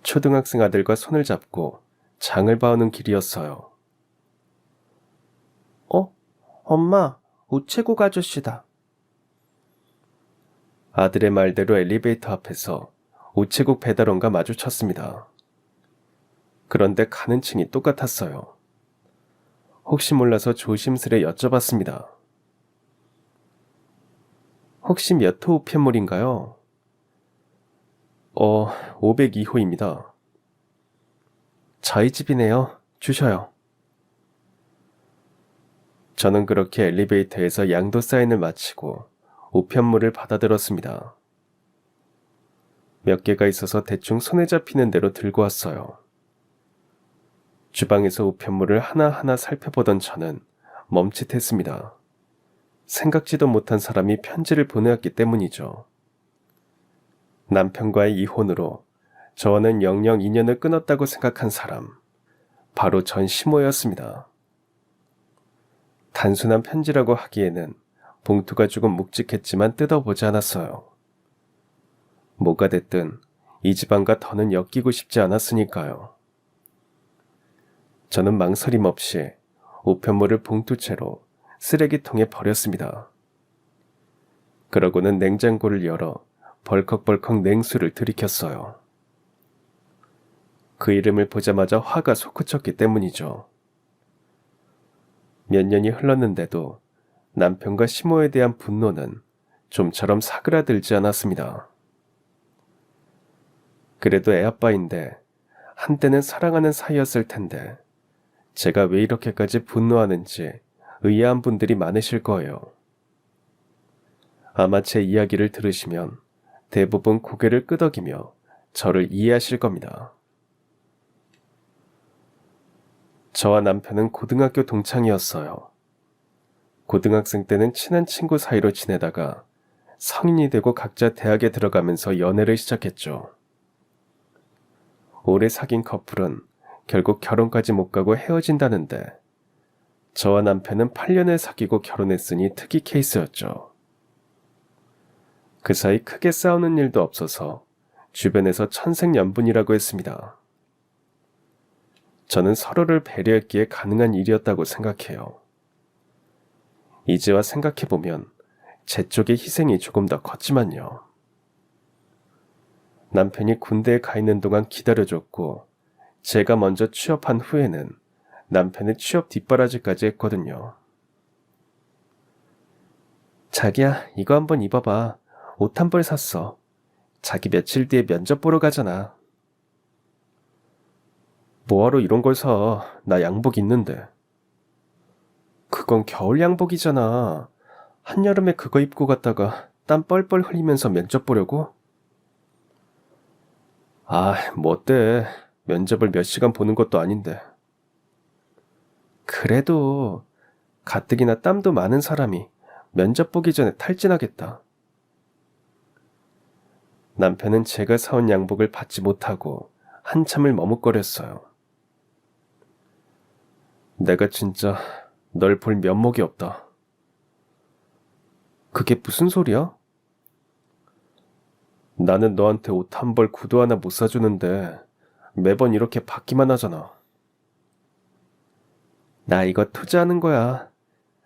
초등학생 아들과 손을 잡고 장을 봐오는 길이었어요. 엄마, 우체국 아저씨다. 아들의 말대로 엘리베이터 앞에서 우체국 배달원과 마주쳤습니다. 그런데 가는 층이 똑같았어요. 혹시 몰라서 조심스레 여쭤봤습니다. 혹시 몇 호 우편물인가요? 502호입니다. 저희 집이네요. 주셔요. 저는 그렇게 엘리베이터에서 양도 사인을 마치고 우편물을 받아들었습니다. 몇 개가 있어서 대충 손에 잡히는 대로 들고 왔어요. 주방에서 우편물을 하나하나 살펴보던 저는 멈칫했습니다. 생각지도 못한 사람이 편지를 보내왔기 때문이죠. 남편과의 이혼으로 저와는 영영 인연을 끊었다고 생각한 사람, 바로 전 시모였습니다. 단순한 편지라고 하기에는 봉투가 조금 묵직했지만 뜯어보지 않았어요. 뭐가 됐든 이 집안과 더는 엮이고 싶지 않았으니까요. 저는 망설임 없이 우편물을 봉투채로 쓰레기통에 버렸습니다. 그러고는 냉장고를 열어 벌컥벌컥 냉수를 들이켰어요. 그 이름을 보자마자 화가 솟구쳤기 때문이죠. 몇 년이 흘렀는데도 남편과 시모에 대한 분노는 좀처럼 사그라들지 않았습니다. 그래도 애아빠인데 한때는 사랑하는 사이였을 텐데 제가 왜 이렇게까지 분노하는지 의아한 분들이 많으실 거예요. 아마 제 이야기를 들으시면 대부분 고개를 끄덕이며 저를 이해하실 겁니다. 저와 남편은 고등학교 동창이었어요. 고등학생 때는 친한 친구 사이로 지내다가 성인이 되고 각자 대학에 들어가면서 연애를 시작했죠. 오래 사귄 커플은 결국 결혼까지 못 가고 헤어진다는데 저와 남편은 8년을 사귀고 결혼했으니 특이 케이스였죠. 그 사이 크게 싸우는 일도 없어서 주변에서 천생연분이라고 했습니다. 저는 서로를 배려했기에 가능한 일이었다고 생각해요. 이제와 생각해보면 제 쪽의 희생이 조금 더 컸지만요. 남편이 군대에 가 있는 동안 기다려줬고 제가 먼저 취업한 후에는 남편의 취업 뒷바라지까지 했거든요. 자기야, 이거 한번 입어봐. 옷 한 벌 샀어. 자기 며칠 뒤에 면접 보러 가잖아. 뭐하러 이런 걸 사? 나 양복 있는데. 그건 겨울 양복이잖아. 한여름에 그거 입고 갔다가 땀 뻘뻘 흘리면서 면접 보려고? 뭐 어때. 면접을 몇 시간 보는 것도 아닌데. 그래도 가뜩이나 땀도 많은 사람이 면접 보기 전에 탈진하겠다. 남편은 제가 사온 양복을 받지 못하고 한참을 머뭇거렸어요. 내가 진짜 널 볼 면목이 없다. 그게 무슨 소리야? 나는 너한테 옷 한 벌 구두 하나 못 사주는데 매번 이렇게 받기만 하잖아. 나 이거 투자하는 거야.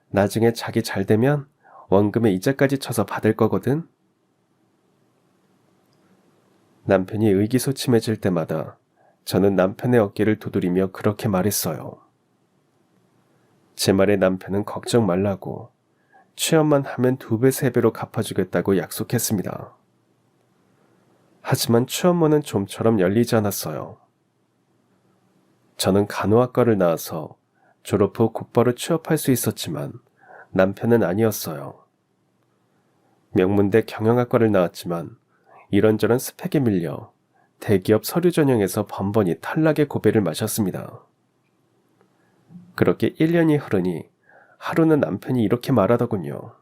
나중에 자기 잘 되면 원금에 이자까지 쳐서 받을 거거든. 남편이 의기소침해질 때마다 저는 남편의 어깨를 두드리며 그렇게 말했어요. 제 말에 남편은 걱정 말라고 취업만 하면 2배, 3배로 갚아주겠다고 약속했습니다. 하지만 취업문은 좀처럼 열리지 않았어요. 저는 간호학과를 나와서 졸업 후 곧바로 취업할 수 있었지만 남편은 아니었어요. 명문대 경영학과를 나왔지만 이런저런 스펙에 밀려 대기업 서류 전형에서 번번이 탈락의 고배를 마셨습니다. 그렇게 1년이 흐르니 하루는 남편이 이렇게 말하더군요.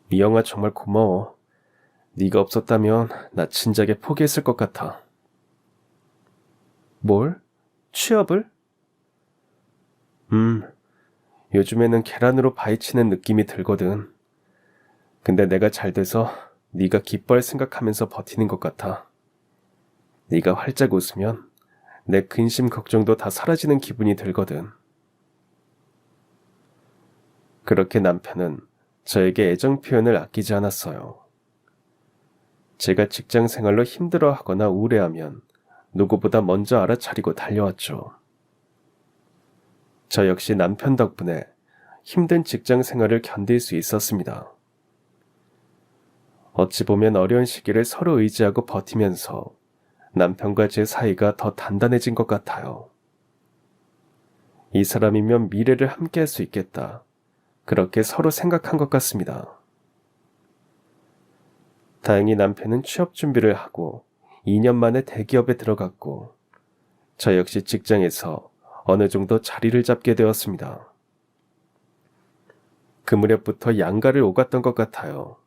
미영아, 정말 고마워. 네가 없었다면 나 진작에 포기했을 것 같아. 뭘? 취업을? 요즘에는 계란으로 바위치는 느낌이 들거든. 근데 내가 잘 돼서 네가 기뻐할 생각하면서 버티는 것 같아. 네가 활짝 웃으면 내 근심 걱정도 다 사라지는 기분이 들거든. 그렇게 남편은 저에게 애정 표현을 아끼지 않았어요. 제가 직장 생활로 힘들어하거나 우울해하면 누구보다 먼저 알아차리고 달려왔죠. 저 역시 남편 덕분에 힘든 직장 생활을 견딜 수 있었습니다. 어찌 보면 어려운 시기를 서로 의지하고 버티면서 남편과 제 사이가 더 단단해진 것 같아요. 이 사람이면 미래를 함께 할 수 있겠다. 그렇게 서로 생각한 것 같습니다. 다행히 남편은 취업 준비를 하고 2년 만에 대기업에 들어갔고 저 역시 직장에서 어느 정도 자리를 잡게 되었습니다. 그 무렵부터 양가를 오갔던 것 같아요.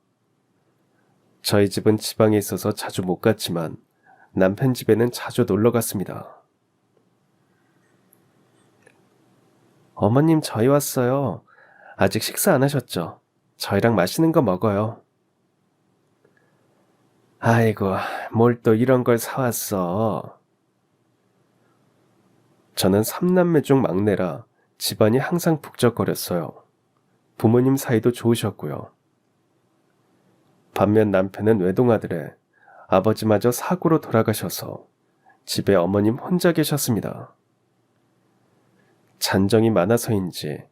저희 집은 지방에 있어서 자주 못 갔지만 남편 집에는 자주 놀러 갔습니다. 어머님 저희 왔어요. 아직 식사 안 하셨죠? 저희랑 맛있는 거 먹어요. 아이고, 뭘 또 이런 걸 사왔어. 저는 3남매 중 막내라 집안이 항상 북적거렸어요. 부모님 사이도 좋으셨고요. 반면 남편은 외동아들에 아버지마저 사고로 돌아가셔서 집에 어머님 혼자 계셨습니다. 잔정이 많아서인지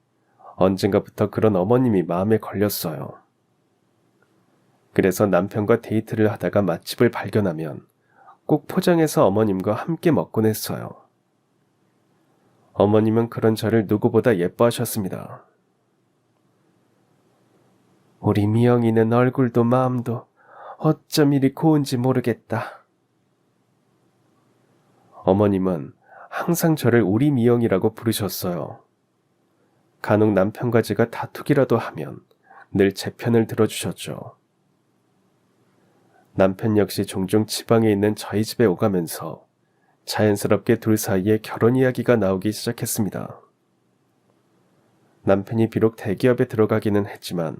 언젠가부터 그런 어머님이 마음에 걸렸어요. 그래서 남편과 데이트를 하다가 맛집을 발견하면 꼭 포장해서 어머님과 함께 먹곤 했어요. 어머님은 그런 저를 누구보다 예뻐하셨습니다. 우리 미영이는 얼굴도 마음도 어쩜 이리 고운지 모르겠다. 어머님은 항상 저를 우리 미영이라고 부르셨어요. 간혹 남편과 제가 다투기라도 하면 늘 제 편을 들어주셨죠. 남편 역시 종종 지방에 있는 저희 집에 오가면서 자연스럽게 둘 사이에 결혼 이야기가 나오기 시작했습니다. 남편이 비록 대기업에 들어가기는 했지만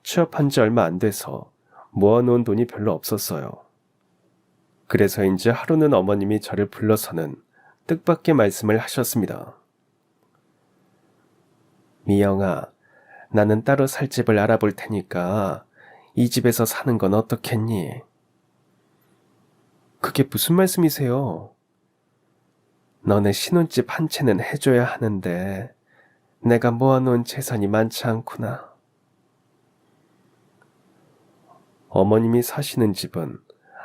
취업한 지 얼마 안 돼서 모아놓은 돈이 별로 없었어요. 그래서인지 하루는 어머님이 저를 불러서는 뜻밖의 말씀을 하셨습니다. 미영아, 나는 따로 살 집을 알아볼 테니까 이 집에서 사는 건 어떻겠니? 그게 무슨 말씀이세요? 너네 신혼집 한 채는 해줘야 하는데 내가 모아놓은 재산이 많지 않구나. 어머님이 사시는 집은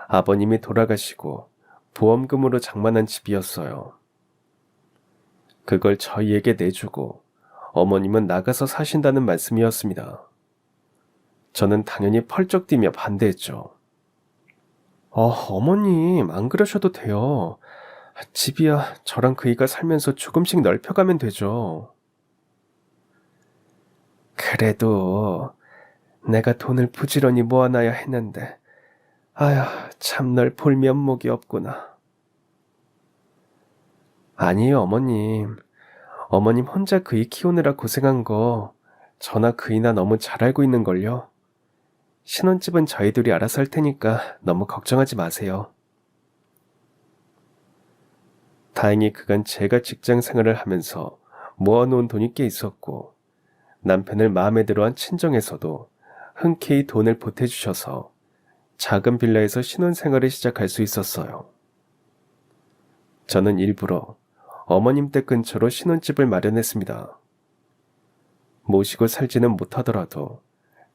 아버님이 돌아가시고 보험금으로 장만한 집이었어요. 그걸 저희에게 내주고 어머님은 나가서 사신다는 말씀이었습니다. 저는 당연히 펄쩍 뛰며 반대했죠. 어머님, 안 그러셔도 돼요. 집이야 저랑 그이가 살면서 조금씩 넓혀가면 되죠. 그래도 내가 돈을 부지런히 모아놔야 했는데 아휴 참 널 볼 면목이 없구나. 아니에요 어머님. 어머님 혼자 그이 키우느라 고생한 거 저나 그이나 너무 잘 알고 있는걸요. 신혼집은 저희 둘이 알아서 할 테니까 너무 걱정하지 마세요. 다행히 그간 제가 직장 생활을 하면서 모아놓은 돈이 꽤 있었고 남편을 마음에 들어한 친정에서도 흔쾌히 돈을 보태주셔서 작은 빌라에서 신혼생활을 시작할 수 있었어요. 저는 일부러 어머님 댁 근처로 신혼집을 마련했습니다. 모시고 살지는 못하더라도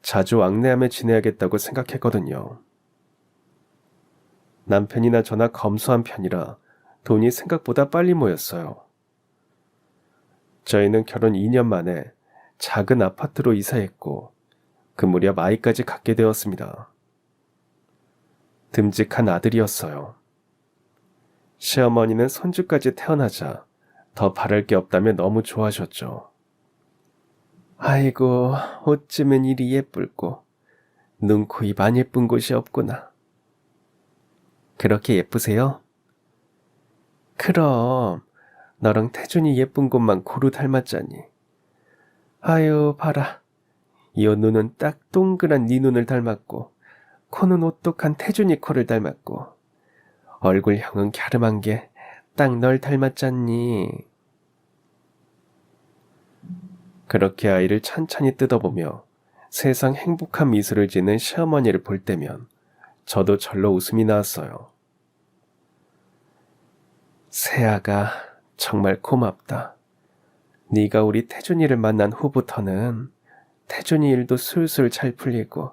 자주 왕래하며 지내야겠다고 생각했거든요. 남편이나 저나 검소한 편이라 돈이 생각보다 빨리 모였어요. 저희는 결혼 2년 만에 작은 아파트로 이사했고 그 무렵 아이까지 갖게 되었습니다. 듬직한 아들이었어요. 시어머니는 손주까지 태어나자 더 바랄 게 없다며 너무 좋아하셨죠. 아이고 어쩌면 이리 예쁠고 눈, 코, 입 안 예쁜 곳이 없구나. 그렇게 예쁘세요? 그럼 너랑 태준이 예쁜 곳만 고루 닮았잖니. 아유 봐라. 이 눈은 딱 동그란 네 눈을 닮았고 코는 오똑한 태준이 코를 닮았고 얼굴형은 갸름한 게 딱 널 닮았잖니. 그렇게 아이를 천천히 뜯어보며 세상 행복한 미소를 짓는 시어머니를 볼 때면 저도 절로 웃음이 나왔어요. 세아가 정말 고맙다. 네가 우리 태준이를 만난 후부터는 태준이 일도 술술 잘 풀리고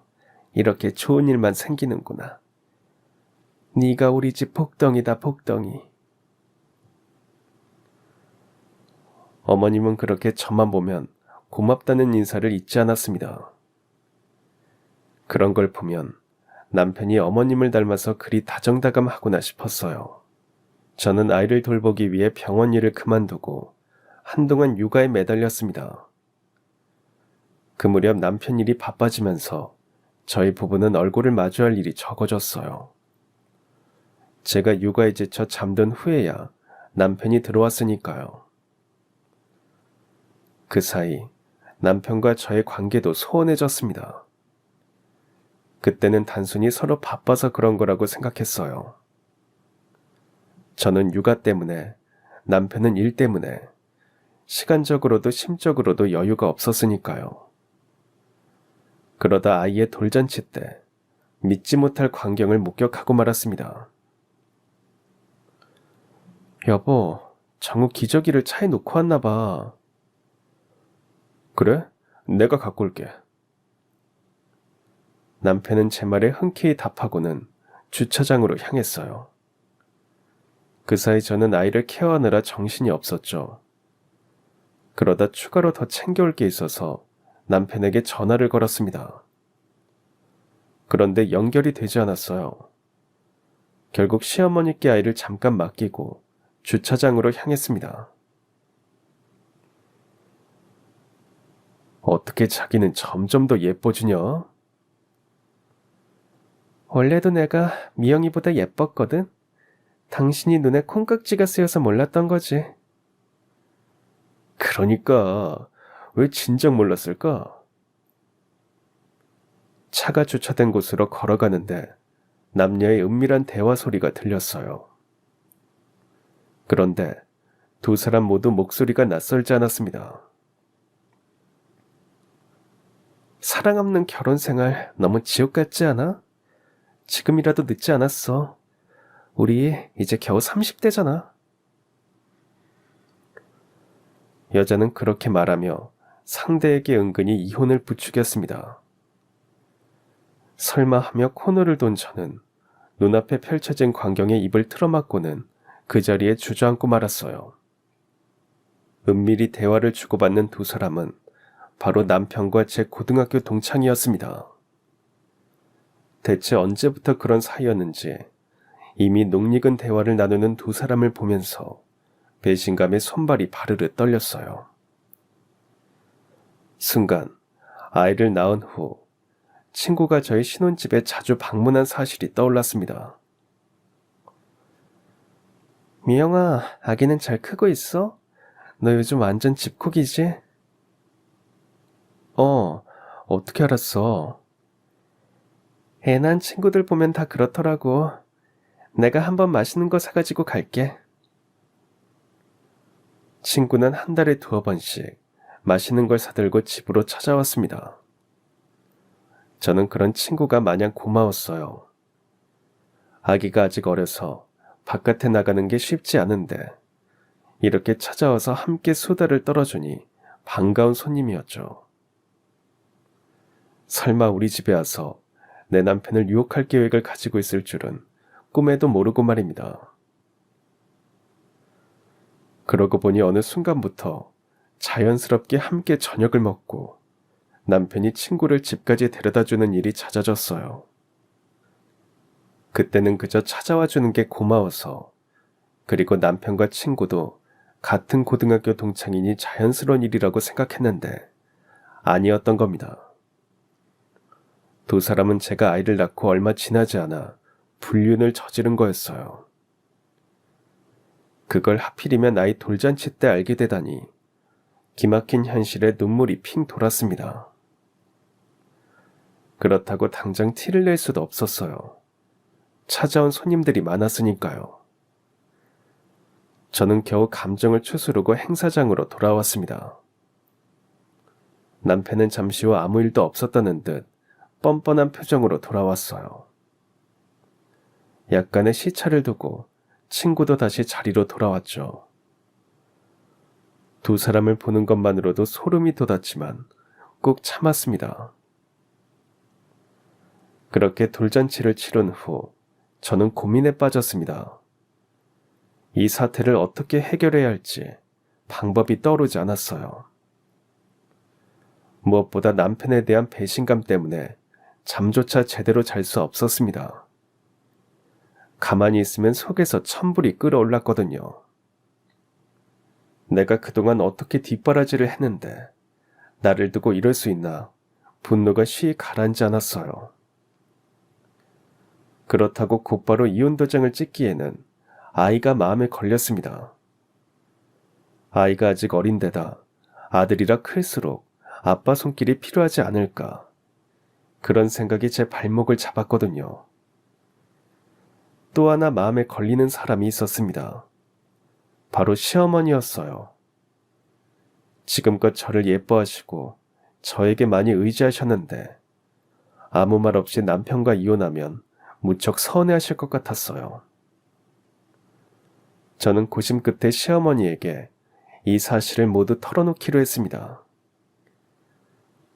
이렇게 좋은 일만 생기는구나. 네가 우리 집 복덩이다, 복덩이. 어머님은 그렇게 저만 보면 고맙다는 인사를 잊지 않았습니다. 그런 걸 보면 남편이 어머님을 닮아서 그리 다정다감하구나 싶었어요. 저는 아이를 돌보기 위해 병원 일을 그만두고 한동안 육아에 매달렸습니다. 그 무렵 남편 일이 바빠지면서 저희 부부는 얼굴을 마주할 일이 적어졌어요. 제가 육아에 지쳐 잠든 후에야 남편이 들어왔으니까요. 그 사이 남편과 저의 관계도 소원해졌습니다. 그때는 단순히 서로 바빠서 그런 거라고 생각했어요. 저는 육아 때문에, 남편은 일 때문에, 시간적으로도 심적으로도 여유가 없었으니까요. 그러다 아이의 돌잔치 때 믿지 못할 광경을 목격하고 말았습니다. 여보, 정우 기저귀를 차에 놓고 왔나 봐. 그래? 내가 갖고 올게. 남편은 제 말에 흔쾌히 답하고는 주차장으로 향했어요. 그 사이 저는 아이를 케어하느라 정신이 없었죠. 그러다 추가로 더 챙겨올 게 있어서 남편에게 전화를 걸었습니다. 그런데 연결이 되지 않았어요. 결국 시어머니께 아이를 잠깐 맡기고 주차장으로 향했습니다. 어떻게 자기는 점점 더 예뻐지냐? 원래도 내가 미영이보다 예뻤거든? 당신이 눈에 콩깍지가 쓰여서 몰랐던 거지. 그러니까 왜 진작 몰랐을까? 차가 주차된 곳으로 걸어가는데 남녀의 은밀한 대화 소리가 들렸어요. 그런데 두 사람 모두 목소리가 낯설지 않았습니다. 사랑 없는 결혼 생활 너무 지옥 같지 않아? 지금이라도 늦지 않았어. 우리 이제 겨우 30대잖아. 여자는 그렇게 말하며 상대에게 은근히 이혼을 부추겼습니다. 설마 하며 코너를 돈 저는 눈앞에 펼쳐진 광경에 입을 틀어막고는 그 자리에 주저앉고 말았어요. 은밀히 대화를 주고받는 두 사람은 바로 남편과 제 고등학교 동창이었습니다. 대체 언제부터 그런 사이였는지 이미 녹익은 대화를 나누는 두 사람을 보면서 배신감에 손발이 바르르 떨렸어요. 순간 아이를 낳은 후 친구가 저희 신혼집에 자주 방문한 사실이 떠올랐습니다. 미영아, 아기는 잘 크고 있어? 너 요즘 완전 집콕이지? 어떻게 알았어? 애 낳은 친구들 보면 다 그렇더라고. 내가 한번 맛있는 거 사가지고 갈게. 친구는 한 달에 2번씩 맛있는 걸 사들고 집으로 찾아왔습니다. 저는 그런 친구가 마냥 고마웠어요. 아기가 아직 어려서 바깥에 나가는 게 쉽지 않은데 이렇게 찾아와서 함께 수다를 떨어주니 반가운 손님이었죠. 설마 우리 집에 와서 내 남편을 유혹할 계획을 가지고 있을 줄은 꿈에도 모르고 말입니다. 그러고 보니 어느 순간부터 자연스럽게 함께 저녁을 먹고 남편이 친구를 집까지 데려다주는 일이 잦아졌어요. 그때는 그저 찾아와 주는 게 고마워서, 그리고 남편과 친구도 같은 고등학교 동창이니 자연스러운 일이라고 생각했는데 아니었던 겁니다. 두 사람은 제가 아이를 낳고 얼마 지나지 않아 불륜을 저지른 거였어요. 그걸 하필이면 아이 돌잔치 때 알게 되다니 기막힌 현실에 눈물이 핑 돌았습니다. 그렇다고 당장 티를 낼 수도 없었어요. 찾아온 손님들이 많았으니까요. 저는 겨우 감정을 추스르고 행사장으로 돌아왔습니다. 남편은 잠시 후 아무 일도 없었다는 듯 뻔뻔한 표정으로 돌아왔어요. 약간의 시차를 두고 친구도 다시 자리로 돌아왔죠. 두 사람을 보는 것만으로도 소름이 돋았지만 꼭 참았습니다. 그렇게 돌잔치를 치른 후 저는 고민에 빠졌습니다. 이 사태를 어떻게 해결해야 할지 방법이 떠오르지 않았어요. 무엇보다 남편에 대한 배신감 때문에 잠조차 제대로 잘 수 없었습니다. 가만히 있으면 속에서 천불이 끓어올랐거든요. 내가 그동안 어떻게 뒷바라지를 했는데 나를 두고 이럴 수 있나 분노가 쉬이 가라앉지 않았어요. 그렇다고 곧바로 이혼 도장을 찍기에는 아이가 마음에 걸렸습니다. 아이가 아직 어린데다 아들이라 클수록 아빠 손길이 필요하지 않을까. 그런 생각이 제 발목을 잡았거든요. 또 하나 마음에 걸리는 사람이 있었습니다. 바로 시어머니였어요. 지금껏 저를 예뻐하시고 저에게 많이 의지하셨는데 아무 말 없이 남편과 이혼하면 무척 서운해하실 것 같았어요. 저는 고심 끝에 시어머니에게 이 사실을 모두 털어놓기로 했습니다.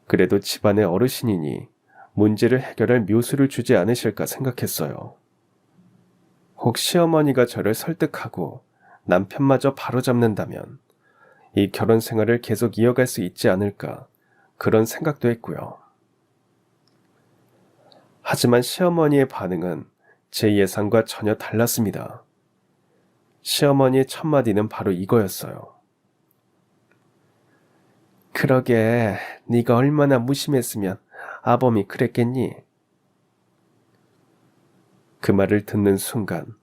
그래도 집안의 어르신이니 문제를 해결할 묘수를 주지 않으실까 생각했어요. 혹 시어머니가 저를 설득하고 남편마저 바로잡는다면 이 결혼 생활을 계속 이어갈 수 있지 않을까 그런 생각도 했고요. 하지만 시어머니의 반응은 제 예상과 전혀 달랐습니다. 시어머니의 첫 마디는 바로 이거였어요. 그러게 네가 얼마나 무심했으면 아범이 그랬겠니? 그 말을 듣는 순간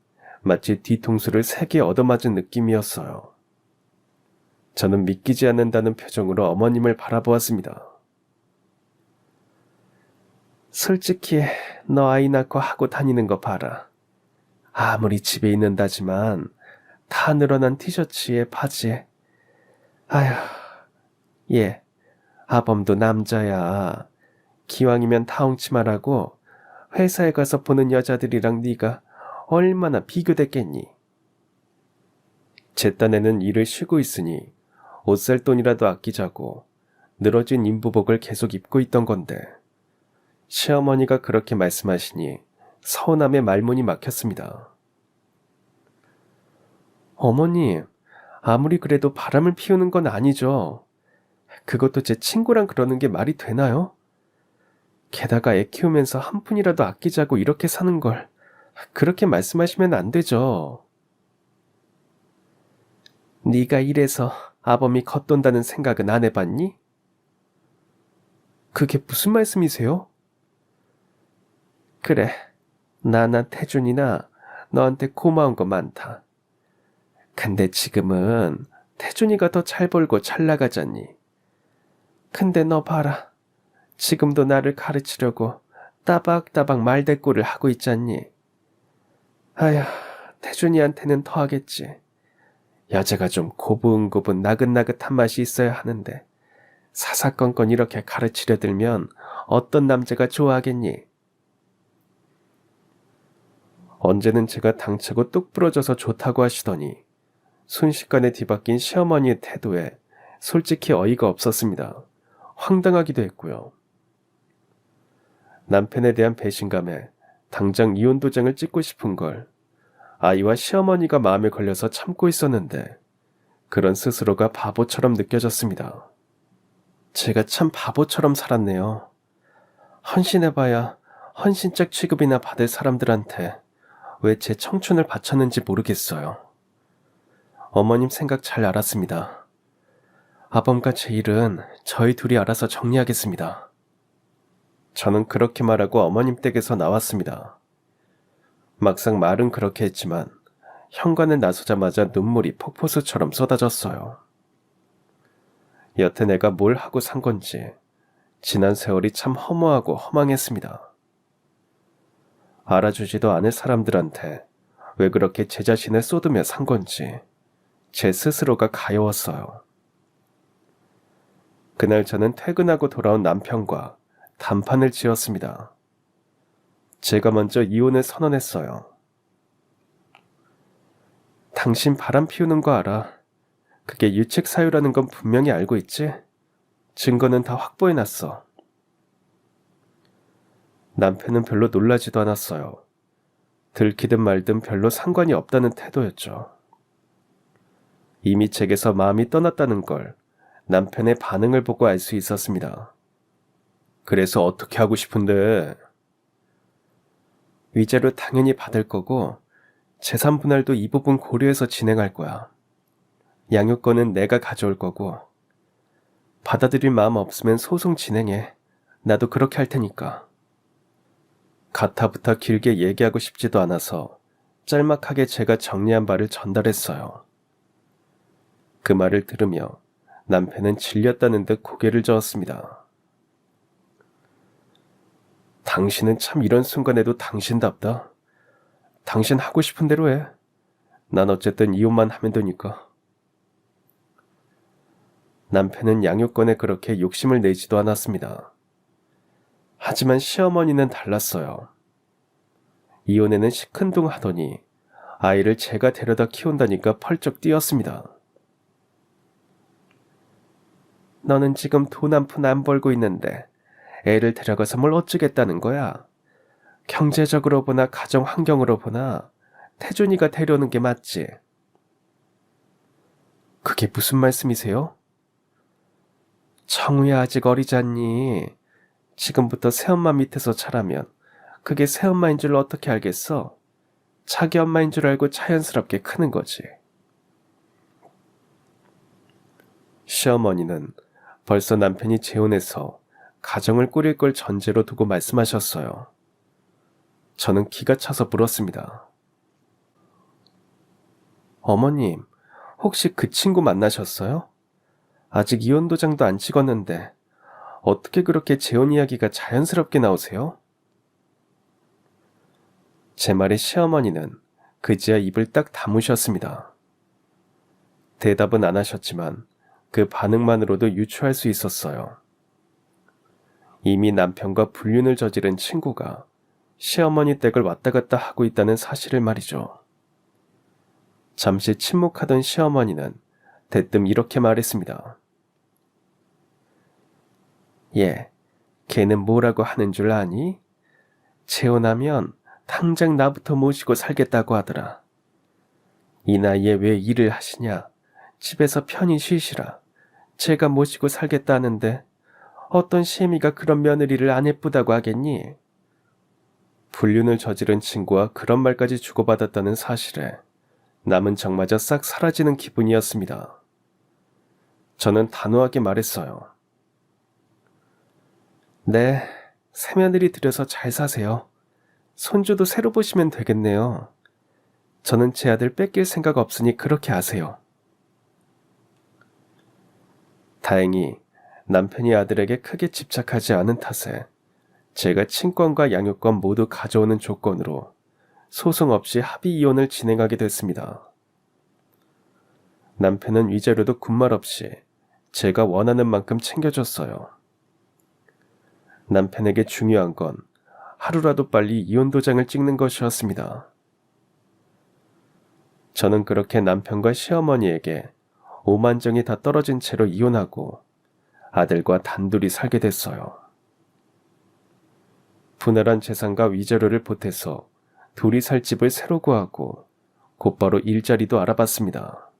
마치 뒤통수를 3개 얻어맞은 느낌이었어요. 저는 믿기지 않는다는 표정으로 어머님을 바라보았습니다. 솔직히 너 아이 낳고 하고 다니는 거 봐라. 아무리 집에 있는다지만 다 늘어난 티셔츠에 바지에. 아휴, 얘 아범도 남자야. 기왕이면 타옹치마라고 회사에 가서 보는 여자들이랑 네가 얼마나 비교됐겠니? 제 딴에는 일을 쉬고 있으니 옷 살 돈이라도 아끼자고 늘어진 인부복을 계속 입고 있던 건데 시어머니가 그렇게 말씀하시니 서운함에 말문이 막혔습니다. 어머니, 아무리 그래도 바람을 피우는 건 아니죠. 그것도 제 친구랑 그러는 게 말이 되나요? 게다가 애 키우면서 한 푼이라도 아끼자고 이렇게 사는 걸 그렇게 말씀하시면 안 되죠. 네가 이래서 아범이 겉돈다는 생각은 안 해봤니? 그게 무슨 말씀이세요? 그래, 나나 태준이나 너한테 고마운 거 많다. 근데 지금은 태준이가 더 잘 벌고 잘 나가잖니. 근데 너 봐라. 지금도 나를 가르치려고 따박따박 말대꾸를 하고 있잖니. 아휴, 태준이한테는 더 하겠지. 여자가 좀 고분고분 나긋나긋한 맛이 있어야 하는데 사사건건 이렇게 가르치려 들면 어떤 남자가 좋아하겠니? 언제는 제가 당차고 뚝 부러져서 좋다고 하시더니 순식간에 뒤바뀐 시어머니의 태도에 솔직히 어이가 없었습니다. 황당하기도 했고요. 남편에 대한 배신감에 당장 이혼 도장을 찍고 싶은 걸 아이와 시어머니가 마음에 걸려서 참고 있었는데 그런 스스로가 바보처럼 느껴졌습니다. 제가 참 바보처럼 살았네요. 헌신해봐야 헌신짝 취급이나 받을 사람들한테 왜 제 청춘을 바쳤는지 모르겠어요. 어머님 생각 잘 알았습니다. 아범과 제 일은 저희 둘이 알아서 정리하겠습니다. 저는 그렇게 말하고 어머님 댁에서 나왔습니다. 막상 말은 그렇게 했지만 현관에 나서자마자 눈물이 폭포수처럼 쏟아졌어요. 여태 내가 뭘 하고 산 건지 지난 세월이 참 허무하고 허망했습니다. 알아주지도 않을 사람들한테 왜 그렇게 제 자신을 쏟으며 산 건지 제 스스로가 가여웠어요. 그날 저는 퇴근하고 돌아온 남편과 단판을 지었습니다. 제가 먼저 이혼을 선언했어요. 당신 바람 피우는 거 알아. 그게 유책 사유라는 건 분명히 알고 있지? 증거는 다 확보해놨어. 남편은 별로 놀라지도 않았어요. 들키든 말든 별로 상관이 없다는 태도였죠. 이미 제게서 마음이 떠났다는 걸 남편의 반응을 보고 알 수 있었습니다. 그래서 어떻게 하고 싶은데? 위자료 당연히 받을 거고 재산 분할도 이 부분 고려해서 진행할 거야. 양육권은 내가 가져올 거고 받아들일 마음 없으면 소송 진행해. 나도 그렇게 할 테니까. 가타부터 길게 얘기하고 싶지도 않아서 짤막하게 제가 정리한 바를 전달했어요. 그 말을 들으며 남편은 질렸다는 듯 고개를 저었습니다. 당신은 참 이런 순간에도 당신답다. 당신 하고 싶은 대로 해. 난 어쨌든 이혼만 하면 되니까. 남편은 양육권에 그렇게 욕심을 내지도 않았습니다. 하지만 시어머니는 달랐어요. 이혼에는 시큰둥하더니 아이를 제가 데려다 키운다니까 펄쩍 뛰었습니다. 너는 지금 돈 한 푼 안 벌고 있는데 애를 데려가서 뭘 어쩌겠다는 거야? 경제적으로 보나 가정 환경으로 보나 태준이가 데려오는 게 맞지. 그게 무슨 말씀이세요? 청우야 아직 어리잖니. 지금부터 새엄마 밑에서 자라면 그게 새엄마인 줄 어떻게 알겠어? 자기 엄마인 줄 알고 자연스럽게 크는 거지. 시어머니는 벌써 남편이 재혼해서 가정을 꾸릴 걸 전제로 두고 말씀하셨어요. 저는 기가 차서 물었습니다. 어머님, 혹시 그 친구 만나셨어요? 아직 이혼 도장도 안 찍었는데 어떻게 그렇게 재혼 이야기가 자연스럽게 나오세요? 제 말에 시어머니는 그제야 입을 딱 다무셨습니다. 대답은 안 하셨지만 그 반응만으로도 유추할 수 있었어요. 이미 남편과 불륜을 저지른 친구가 시어머니 댁을 왔다 갔다 하고 있다는 사실을 말이죠. 잠시 침묵하던 시어머니는 대뜸 이렇게 말했습니다. 얘, 걔는 뭐라고 하는 줄 아니? 재혼하면 당장 나부터 모시고 살겠다고 하더라. 이 나이에 왜 일을 하시냐? 집에서 편히 쉬시라. 제가 모시고 살겠다는데 어떤 시애미가 그런 며느리를 안 예쁘다고 하겠니? 불륜을 저지른 친구와 그런 말까지 주고받았다는 사실에 남은 정마저 싹 사라지는 기분이었습니다. 저는 단호하게 말했어요. 네, 새며느리 들여서 잘 사세요. 손주도 새로 보시면 되겠네요. 저는 제 아들 뺏길 생각 없으니 그렇게 하세요. 다행히 남편이 아들에게 크게 집착하지 않은 탓에 제가 친권과 양육권 모두 가져오는 조건으로 소송 없이 합의 이혼을 진행하게 됐습니다. 남편은 위자료도 군말 없이 제가 원하는 만큼 챙겨줬어요. 남편에게 중요한 건 하루라도 빨리 이혼 도장을 찍는 것이었습니다. 저는 그렇게 남편과 시어머니에게 오만정이 다 떨어진 채로 이혼하고 아들과 단둘이 살게 됐어요. 분할한 재산과 위자료를 보태서 둘이 살 집을 새로 구하고 곧바로 일자리도 알아봤습니다.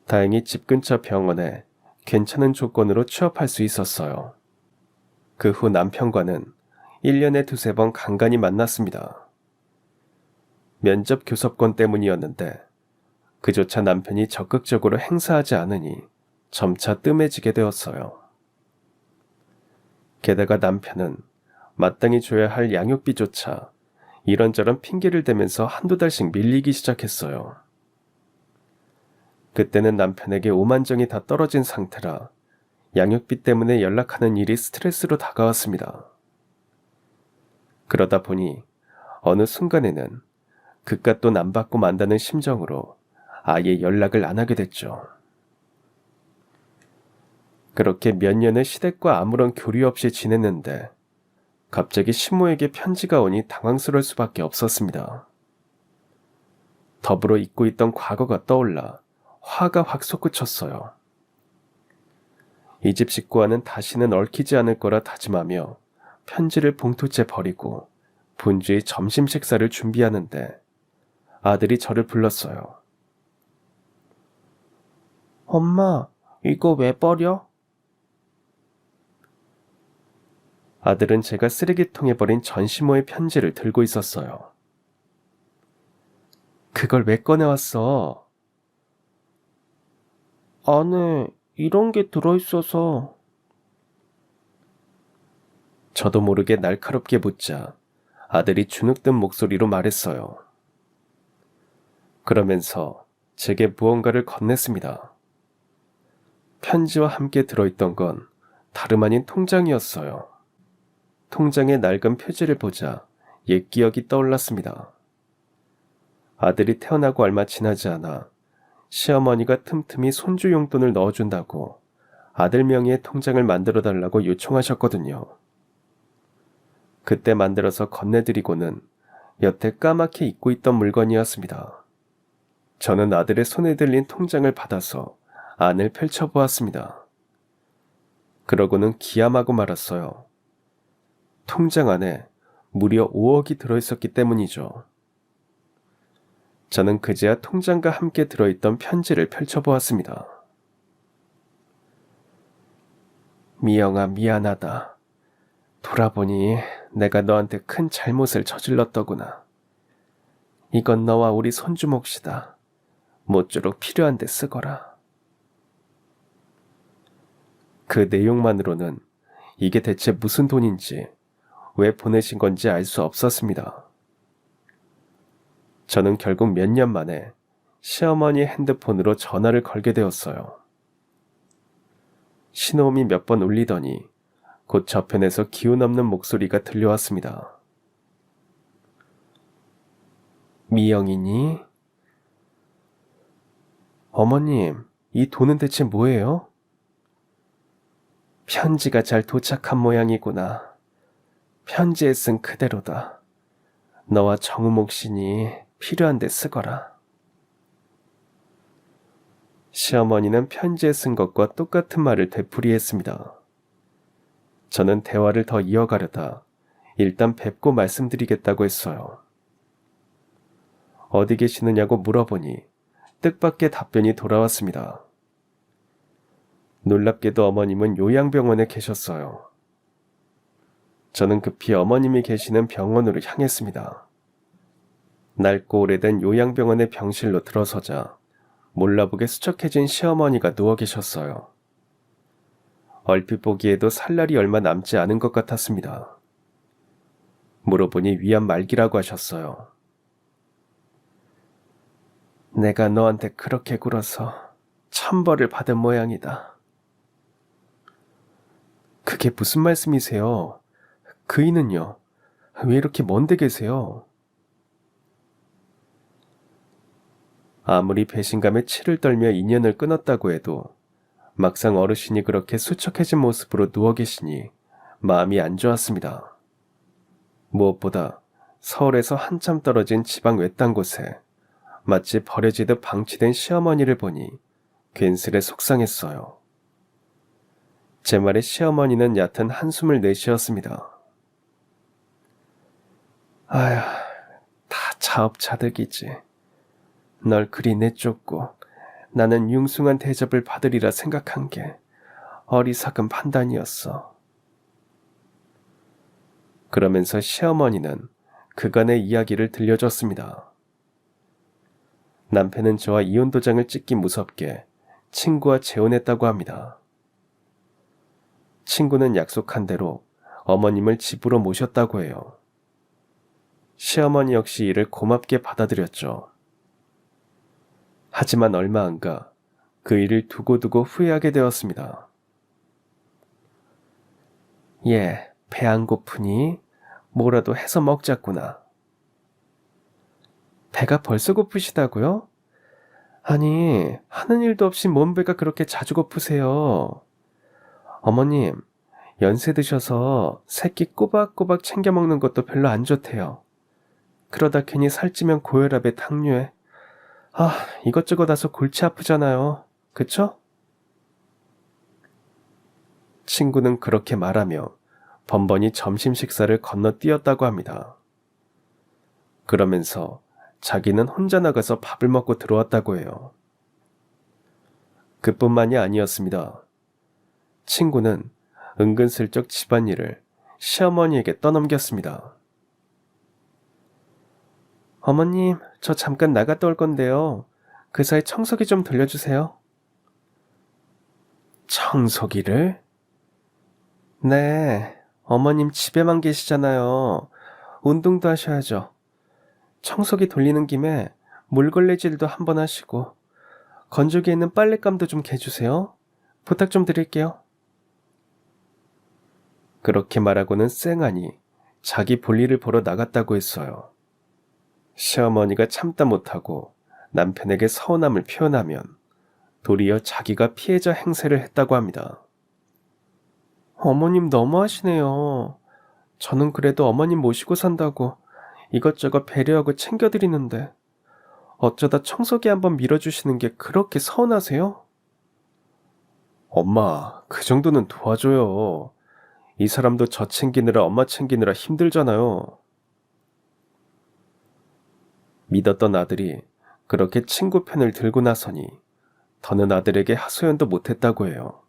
다행히 집 근처 병원에 괜찮은 조건으로 취업할 수 있었어요. 그 후 남편과는 1년에 두세 번 간간히 만났습니다. 면접 교섭권 때문이었는데 그조차 남편이 적극적으로 행사하지 않으니 점차 뜸해지게 되었어요. 게다가 남편은 마땅히 줘야 할 양육비조차 이런저런 핑계를 대면서 한두 달씩 밀리기 시작했어요. 그때는 남편에게 오만정이 다 떨어진 상태라 양육비 때문에 연락하는 일이 스트레스로 다가왔습니다. 그러다 보니 어느 순간에는 그깟 돈 안 받고 만다는 심정으로 아예 연락을 안 하게 됐죠. 그렇게 몇 년을 시댁과 아무런 교류 없이 지냈는데 갑자기 시모에게 편지가 오니 당황스러울 수밖에 없었습니다. 더불어 잊고 있던 과거가 떠올라 화가 확 솟구쳤어요. 이 집 식구와는 다시는 얽히지 않을 거라 다짐하며 편지를 봉투째 버리고 분주히 점심 식사를 준비하는데 아들이 저를 불렀어요. 엄마, 이거 왜 버려? 아들은 제가 쓰레기통에 버린 전시모의 편지를 들고 있었어요. 그걸 왜 꺼내왔어? 안에 이런 게 들어있어서. 저도 모르게 날카롭게 묻자 아들이 주눅든 목소리로 말했어요. 그러면서 제게 무언가를 건넸습니다. 편지와 함께 들어있던 건 다름 아닌 통장이었어요. 통장의 낡은 표지를 보자 옛 기억이 떠올랐습니다. 아들이 태어나고 얼마 지나지 않아 시어머니가 틈틈이 손주 용돈을 넣어준다고 아들 명의의 통장을 만들어달라고 요청하셨거든요. 그때 만들어서 건네드리고는 여태 까맣게 잊고 있던 물건이었습니다. 저는 아들의 손에 들린 통장을 받아서 안을 펼쳐보았습니다. 그러고는 기함하고 말았어요. 통장 안에 무려 5억이 들어있었기 때문이죠. 저는 그제야 통장과 함께 들어있던 편지를 펼쳐보았습니다. 미영아, 미안하다. 돌아보니 내가 너한테 큰 잘못을 저질렀더구나. 이건 너와 우리 손주 몫이다. 모쪼록 필요한 데 쓰거라. 그 내용만으로는 이게 대체 무슨 돈인지, 왜 보내신 건지 알 수 없었습니다. 저는 결국 몇 년 만에 시어머니 핸드폰으로 전화를 걸게 되었어요. 신호음이 몇 번 울리더니 곧 저편에서 기운 없는 목소리가 들려왔습니다. 미영이니? 어머님, 이 돈은 대체 뭐예요? 편지가 잘 도착한 모양이구나. 편지에 쓴 그대로다. 너와 정우 몫이니 필요한 데 쓰거라. 시어머니는 편지에 쓴 것과 똑같은 말을 되풀이했습니다. 저는 대화를 더 이어가려다 일단 뵙고 말씀드리겠다고 했어요. 어디 계시느냐고 물어보니 뜻밖의 답변이 돌아왔습니다. 놀랍게도 어머님은 요양병원에 계셨어요. 저는 급히 어머님이 계시는 병원으로 향했습니다. 낡고 오래된 요양병원의 병실로 들어서자 몰라보게 수척해진 시어머니가 누워 계셨어요. 얼핏 보기에도 살 날이 얼마 남지 않은 것 같았습니다. 물어보니 위암 말기라고 하셨어요. 내가 너한테 그렇게 굴어서 천벌을 받은 모양이다. 그게 무슨 말씀이세요? 그이는요? 왜 이렇게 먼데 계세요? 아무리 배신감에 치를 떨며 인연을 끊었다고 해도 막상 어르신이 그렇게 수척해진 모습으로 누워 계시니 마음이 안 좋았습니다. 무엇보다 서울에서 한참 떨어진 지방 외딴 곳에 마치 버려지듯 방치된 시어머니를 보니 괜스레 속상했어요. 제 말에 시어머니는 얕은 한숨을 내쉬었습니다. 아휴, 다 자업자득이지. 널 그리 내쫓고 나는 융숭한 대접을 받으리라 생각한 게 어리석은 판단이었어. 그러면서 시어머니는 그간의 이야기를 들려줬습니다. 남편은 저와 이혼 도장을 찍기 무섭게 친구와 재혼했다고 합니다. 친구는 약속한 대로 어머님을 집으로 모셨다고 해요. 시어머니 역시 이를 고맙게 받아들였죠. 하지만 얼마 안 가 그 일을 두고두고 후회하게 되었습니다. 예, 배 안 고프니? 뭐라도 해서 먹자꾸나. 배가 벌써 고프시다고요? 아니, 하는 일도 없이 뭔 배가 그렇게 자주 고프세요. 어머님, 연세 드셔서 새끼 꼬박꼬박 챙겨 먹는 것도 별로 안 좋대요. 그러다 괜히 살찌면 고혈압에 당뇨에. 이것저것 와서 골치 아프잖아요. 그쵸? 친구는 그렇게 말하며 번번이 점심 식사를 건너뛰었다고 합니다. 그러면서 자기는 혼자 나가서 밥을 먹고 들어왔다고 해요. 그뿐만이 아니었습니다. 친구는 은근슬쩍 집안일을 시어머니에게 떠넘겼습니다. 어머님, 저 잠깐 나갔다 올 건데요. 그 사이 청소기 좀 돌려주세요. 청소기를? 네, 어머님 집에만 계시잖아요. 운동도 하셔야죠. 청소기 돌리는 김에 물걸레질도 한번 하시고 건조기에 있는 빨랫감도 좀 개주세요. 부탁 좀 드릴게요. 그렇게 말하고는 쌩하니 자기 볼일을 보러 나갔다고 했어요. 시어머니가 참다 못하고 남편에게 서운함을 표현하면 도리어 자기가 피해자 행세를 했다고 합니다. 어머님 너무하시네요. 저는 그래도 어머님 모시고 산다고 이것저것 배려하고 챙겨드리는데 어쩌다 청소기 한번 밀어주시는 게 그렇게 서운하세요? 엄마, 그 정도는 도와줘요. 이 사람도 저 챙기느라 엄마 챙기느라 힘들잖아요. 믿었던 아들이 그렇게 친구 편을 들고 나서니 더는 아들에게 하소연도 못했다고 해요.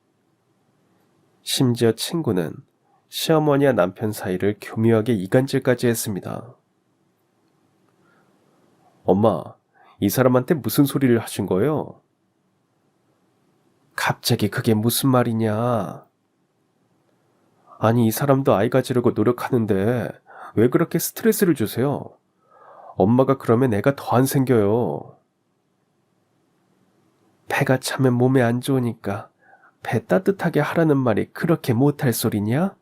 심지어 친구는 시어머니와 남편 사이를 교묘하게 이간질까지 했습니다. 엄마, 이 사람한테 무슨 소리를 하신 거예요? 갑자기 그게 무슨 말이냐? 아니, 이 사람도 아이 가지려고 노력하는데 왜 그렇게 스트레스를 주세요? 엄마가 그러면 애가 더 안 생겨요. 배가 차면 몸에 안 좋으니까 배 따뜻하게 하라는 말이 그렇게 못할 소리냐?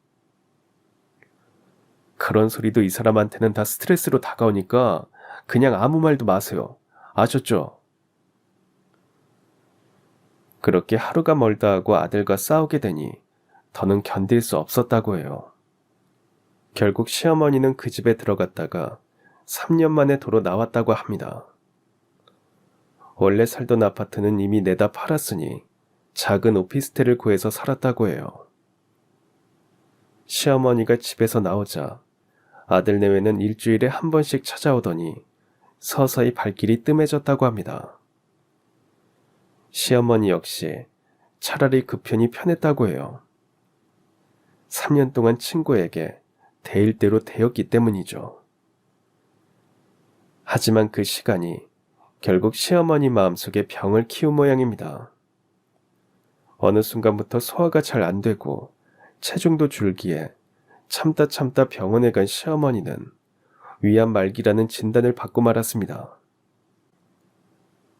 그런 소리도 이 사람한테는 다 스트레스로 다가오니까 그냥 아무 말도 마세요. 아셨죠? 그렇게 하루가 멀다 하고 아들과 싸우게 되니 더는 견딜 수 없었다고 해요. 결국 시어머니는 그 집에 들어갔다가 3년 만에 도로 나왔다고 합니다. 원래 살던 아파트는 이미 내다 팔았으니 작은 오피스텔을 구해서 살았다고 해요. 시어머니가 집에서 나오자 아들 내외는 일주일에 한 번씩 찾아오더니 서서히 발길이 뜸해졌다고 합니다. 시어머니 역시 차라리 그 편이 편했다고 해요. 3년 동안 친구에게 대일 대로 대었기 때문이죠. 하지만 그 시간이 결국 시어머니 마음속에 병을 키운 모양입니다. 어느 순간부터 소화가 잘 안 되고 체중도 줄기에 참다 병원에 간 시어머니는 위암 말기라는 진단을 받고 말았습니다.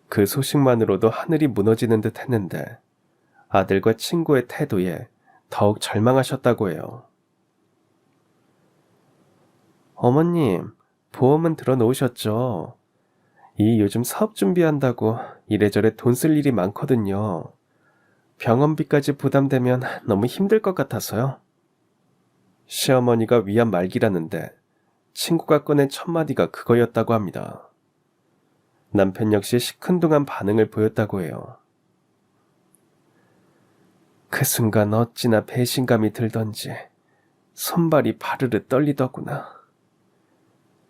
그 소식만으로도 하늘이 무너지는 듯 했는데 아들과 친구의 태도에 더욱 절망하셨다고 해요. 어머님, 보험은 들어놓으셨죠? 이 요즘 사업 준비한다고 이래저래 돈 쓸 일이 많거든요. 병원비까지 부담되면 너무 힘들 것 같아서요. 시어머니가 위암 말기라는데 친구가 꺼낸 첫마디가 그거였다고 합니다. 남편 역시 시큰둥한 반응을 보였다고 해요. 그 순간 어찌나 배신감이 들던지 손발이 바르르 떨리더구나.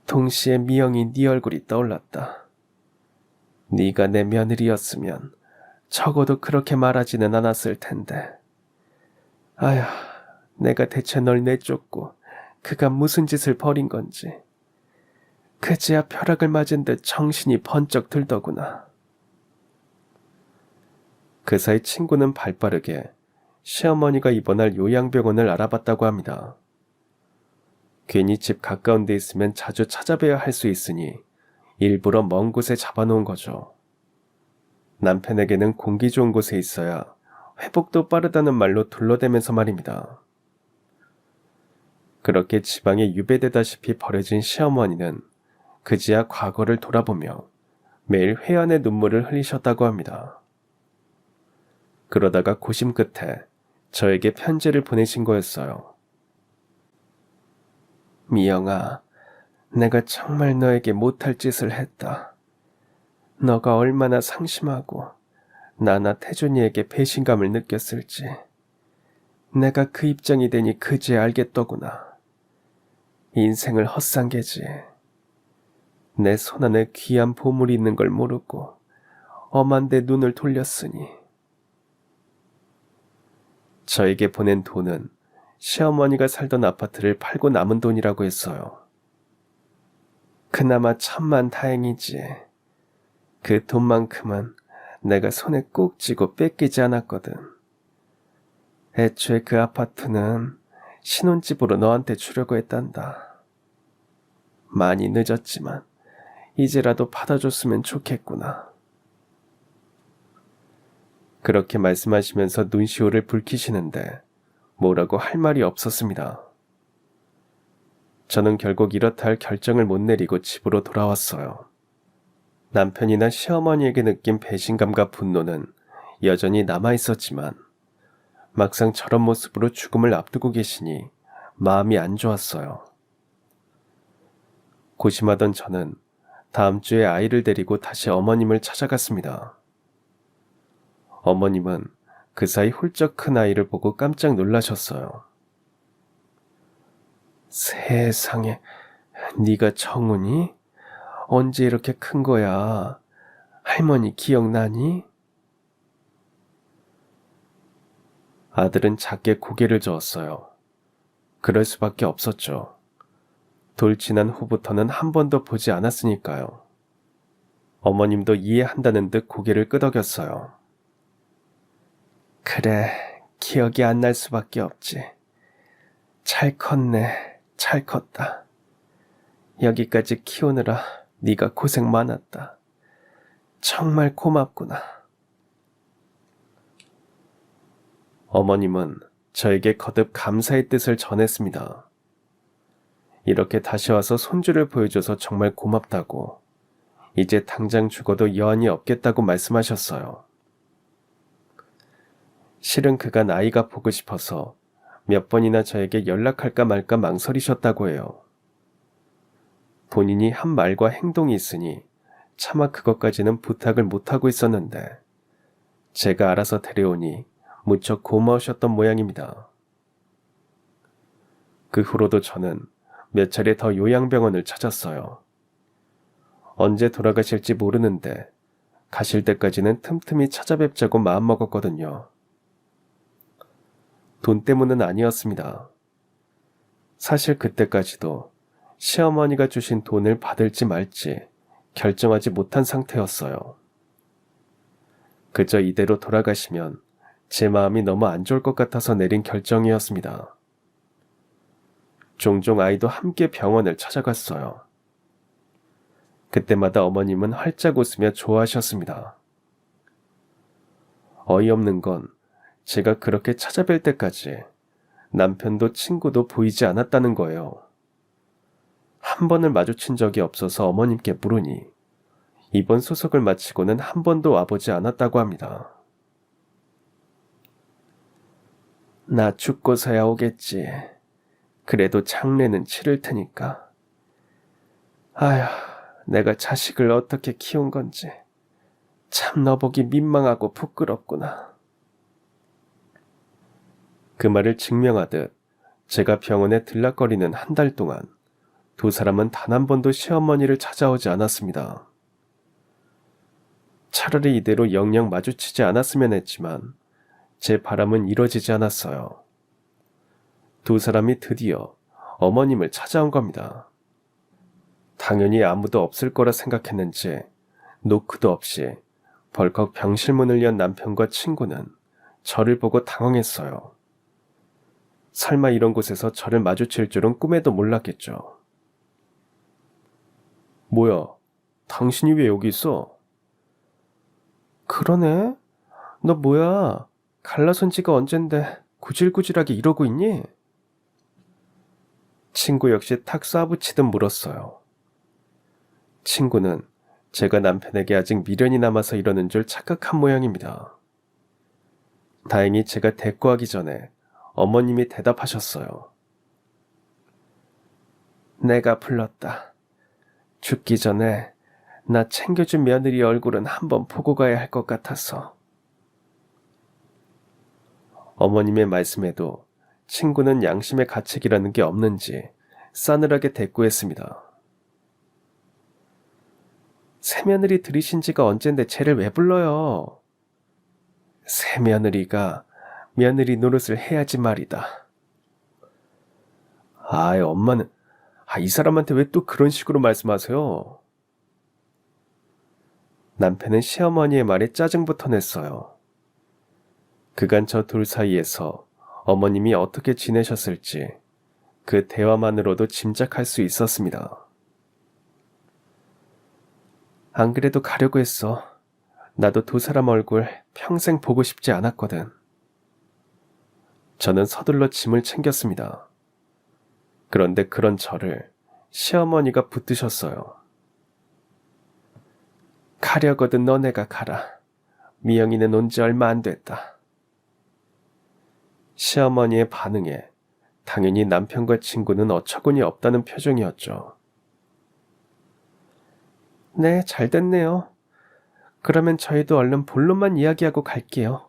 동시에 미영이 네 얼굴이 떠올랐다. 네가 내 며느리였으면 적어도 그렇게 말하지는 않았을 텐데. 아휴, 내가 대체 널 내쫓고 그가 무슨 짓을 벌인 건지. 그제야 벼락을 맞은 듯 정신이 번쩍 들더구나. 그 사이 친구는 발빠르게 시어머니가 입원할 요양병원을 알아봤다고 합니다. 괜히 집 가까운 데 있으면 자주 찾아뵈야 할 수 있으니 일부러 먼 곳에 잡아놓은 거죠. 남편에게는 공기 좋은 곳에 있어야 회복도 빠르다는 말로 둘러대면서 말입니다. 그렇게 지방에 유배되다시피 버려진 시어머니는 그제야 과거를 돌아보며 매일 회한의 눈물을 흘리셨다고 합니다. 그러다가 고심 끝에 저에게 편지를 보내신 거였어요. 미영아, 내가 정말 너에게 못할 짓을 했다. 너가 얼마나 상심하고 나나 태준이에게 배신감을 느꼈을지 내가 그 입장이 되니 그제 알겠더구나. 인생을 헛산개지. 내 손안에 귀한 보물이 있는 걸 모르고 엄한 데 눈을 돌렸으니. 저에게 보낸 돈은 시어머니가 살던 아파트를 팔고 남은 돈이라고 했어요. 그나마 천만 다행이지. 그 돈만큼은 내가 손에 꼭 쥐고 뺏기지 않았거든. 애초에 그 아파트는 신혼집으로 너한테 주려고 했단다. 많이 늦었지만 이제라도 받아줬으면 좋겠구나. 그렇게 말씀하시면서 눈시울을 붉히시는데 뭐라고 할 말이 없었습니다. 저는 결국 이렇다 할 결정을 못 내리고 집으로 돌아왔어요. 남편이나 시어머니에게 느낀 배신감과 분노는 여전히 남아있었지만 막상 저런 모습으로 죽음을 앞두고 계시니 마음이 안 좋았어요. 고심하던 저는 다음 주에 아이를 데리고 다시 어머님을 찾아갔습니다. 어머님은 그 사이 훌쩍 큰 아이를 보고 깜짝 놀라셨어요. 세상에, 네가 정훈이? 언제 이렇게 큰 거야? 할머니 기억나니? 아들은 작게 고개를 저었어요. 그럴 수밖에 없었죠. 돌 지난 후부터는 한 번도 보지 않았으니까요. 어머님도 이해한다는 듯 고개를 끄덕였어요. 그래, 기억이 안 날 수밖에 없지. 잘 컸네, 잘 컸다. 여기까지 키우느라 네가 고생 많았다. 정말 고맙구나. 어머님은 저에게 거듭 감사의 뜻을 전했습니다. 이렇게 다시 와서 손주를 보여줘서 정말 고맙다고, 이제 당장 죽어도 여한이 없겠다고 말씀하셨어요. 실은 그간 아이가 보고 싶어서 몇 번이나 저에게 연락할까 말까 망설이셨다고 해요. 본인이 한 말과 행동이 있으니 차마 그것까지는 부탁을 못하고 있었는데 제가 알아서 데려오니 무척 고마우셨던 모양입니다. 그 후로도 저는 몇 차례 더 요양병원을 찾았어요. 언제 돌아가실지 모르는데 가실 때까지는 틈틈이 찾아뵙자고 마음먹었거든요. 돈 때문은 아니었습니다. 사실 그때까지도 시어머니가 주신 돈을 받을지 말지 결정하지 못한 상태였어요. 그저 이대로 돌아가시면 제 마음이 너무 안 좋을 것 같아서 내린 결정이었습니다. 종종 아이도 함께 병원을 찾아갔어요. 그때마다 어머님은 활짝 웃으며 좋아하셨습니다. 어이없는 건 제가 그렇게 찾아뵐 때까지 남편도 친구도 보이지 않았다는 거예요. 한 번을 마주친 적이 없어서 어머님께 물으니 이번 수속을 마치고는 한 번도 와보지 않았다고 합니다. 나 죽고서야 오겠지. 그래도 장례는 치를 테니까. 아휴, 내가 자식을 어떻게 키운 건지 참 너보기 민망하고 부끄럽구나. 그 말을 증명하듯 제가 병원에 들락거리는 한 달 동안 두 사람은 단 한 번도 시어머니를 찾아오지 않았습니다. 차라리 이대로 영영 마주치지 않았으면 했지만 제 바람은 이뤄지지 않았어요. 두 사람이 드디어 어머님을 찾아온 겁니다. 당연히 아무도 없을 거라 생각했는지 노크도 없이 벌컥 병실문을 연 남편과 친구는 저를 보고 당황했어요. 설마 이런 곳에서 저를 마주칠 줄은 꿈에도 몰랐겠죠. 뭐야, 당신이 왜 여기 있어? 그러네? 너 뭐야? 갈라선 지가 언젠데 구질구질하게 이러고 있니? 친구 역시 탁 쏴붙이듯 물었어요. 친구는 제가 남편에게 아직 미련이 남아서 이러는 줄 착각한 모양입니다. 다행히 제가 대꾸하기 전에 어머님이 대답하셨어요. 내가 불렀다. 죽기 전에 나 챙겨준 며느리 얼굴은 한번 보고 가야 할 것 같아서. 어머님의 말씀에도 친구는 양심의 가책이라는 게 없는지 싸늘하게 대꾸했습니다. 새며느리 들이신 지가 언젠데 쟤를 왜 불러요? 새며느리가 며느리 노릇을 해야지 말이다. 아이, 엄마는 이 사람한테 왜 또 그런 식으로 말씀하세요? 남편은 시어머니의 말에 짜증부터 냈어요. 그간 저 둘 사이에서 어머님이 어떻게 지내셨을지 그 대화만으로도 짐작할 수 있었습니다. 안 그래도 가려고 했어. 나도 두 사람 얼굴 평생 보고 싶지 않았거든. 저는 서둘러 짐을 챙겼습니다. 그런데 그런 저를 시어머니가 붙드셨어요. 가려거든 너네가 가라. 미영이는 온 지 얼마 안 됐다. 시어머니의 반응에 당연히 남편과 친구는 어처구니 없다는 표정이었죠. 네, 잘 됐네요. 그러면 저희도 얼른 본론만 이야기하고 갈게요.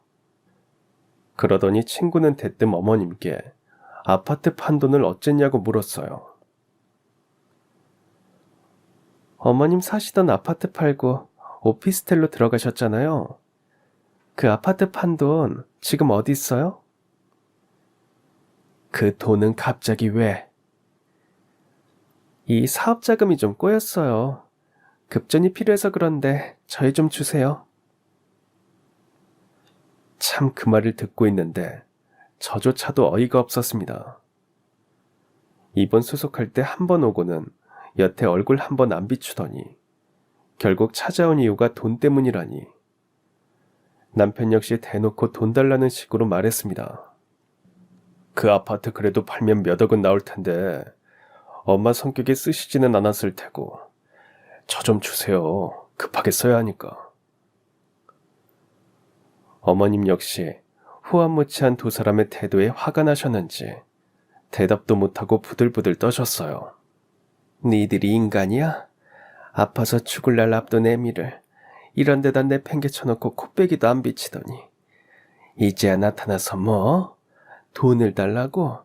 그러더니 친구는 대뜸 어머님께 아파트 판돈을 어쨌냐고 물었어요. 어머님 사시던 아파트 팔고 오피스텔로 들어가셨잖아요. 그 아파트 판돈 지금 어디 있어요? 그 돈은 갑자기 왜? 이 사업 자금이 좀 꼬였어요. 급전이 필요해서 그런데 저희 좀 주세요. 참 그 말을 듣고 있는데 저조차도 어이가 없었습니다. 이번 수속할 때 한 번 오고는 여태 얼굴 한 번 안 비추더니 결국 찾아온 이유가 돈 때문이라니. 남편 역시 대놓고 돈 달라는 식으로 말했습니다. 그 아파트 그래도 팔면 몇 억은 나올 텐데 엄마 성격에 쓰시지는 않았을 테고 저 좀 주세요. 급하게 써야 하니까. 어머님 역시 후안무치한 두 사람의 태도에 화가 나셨는지 대답도 못하고 부들부들 떠셨어요. 니들이 인간이야? 아파서 죽을 날 앞둔 애미를 이런 데다 내팽개쳐놓고 코빼기도 안 비치더니 이제야 나타나서 뭐? 돈을 달라고?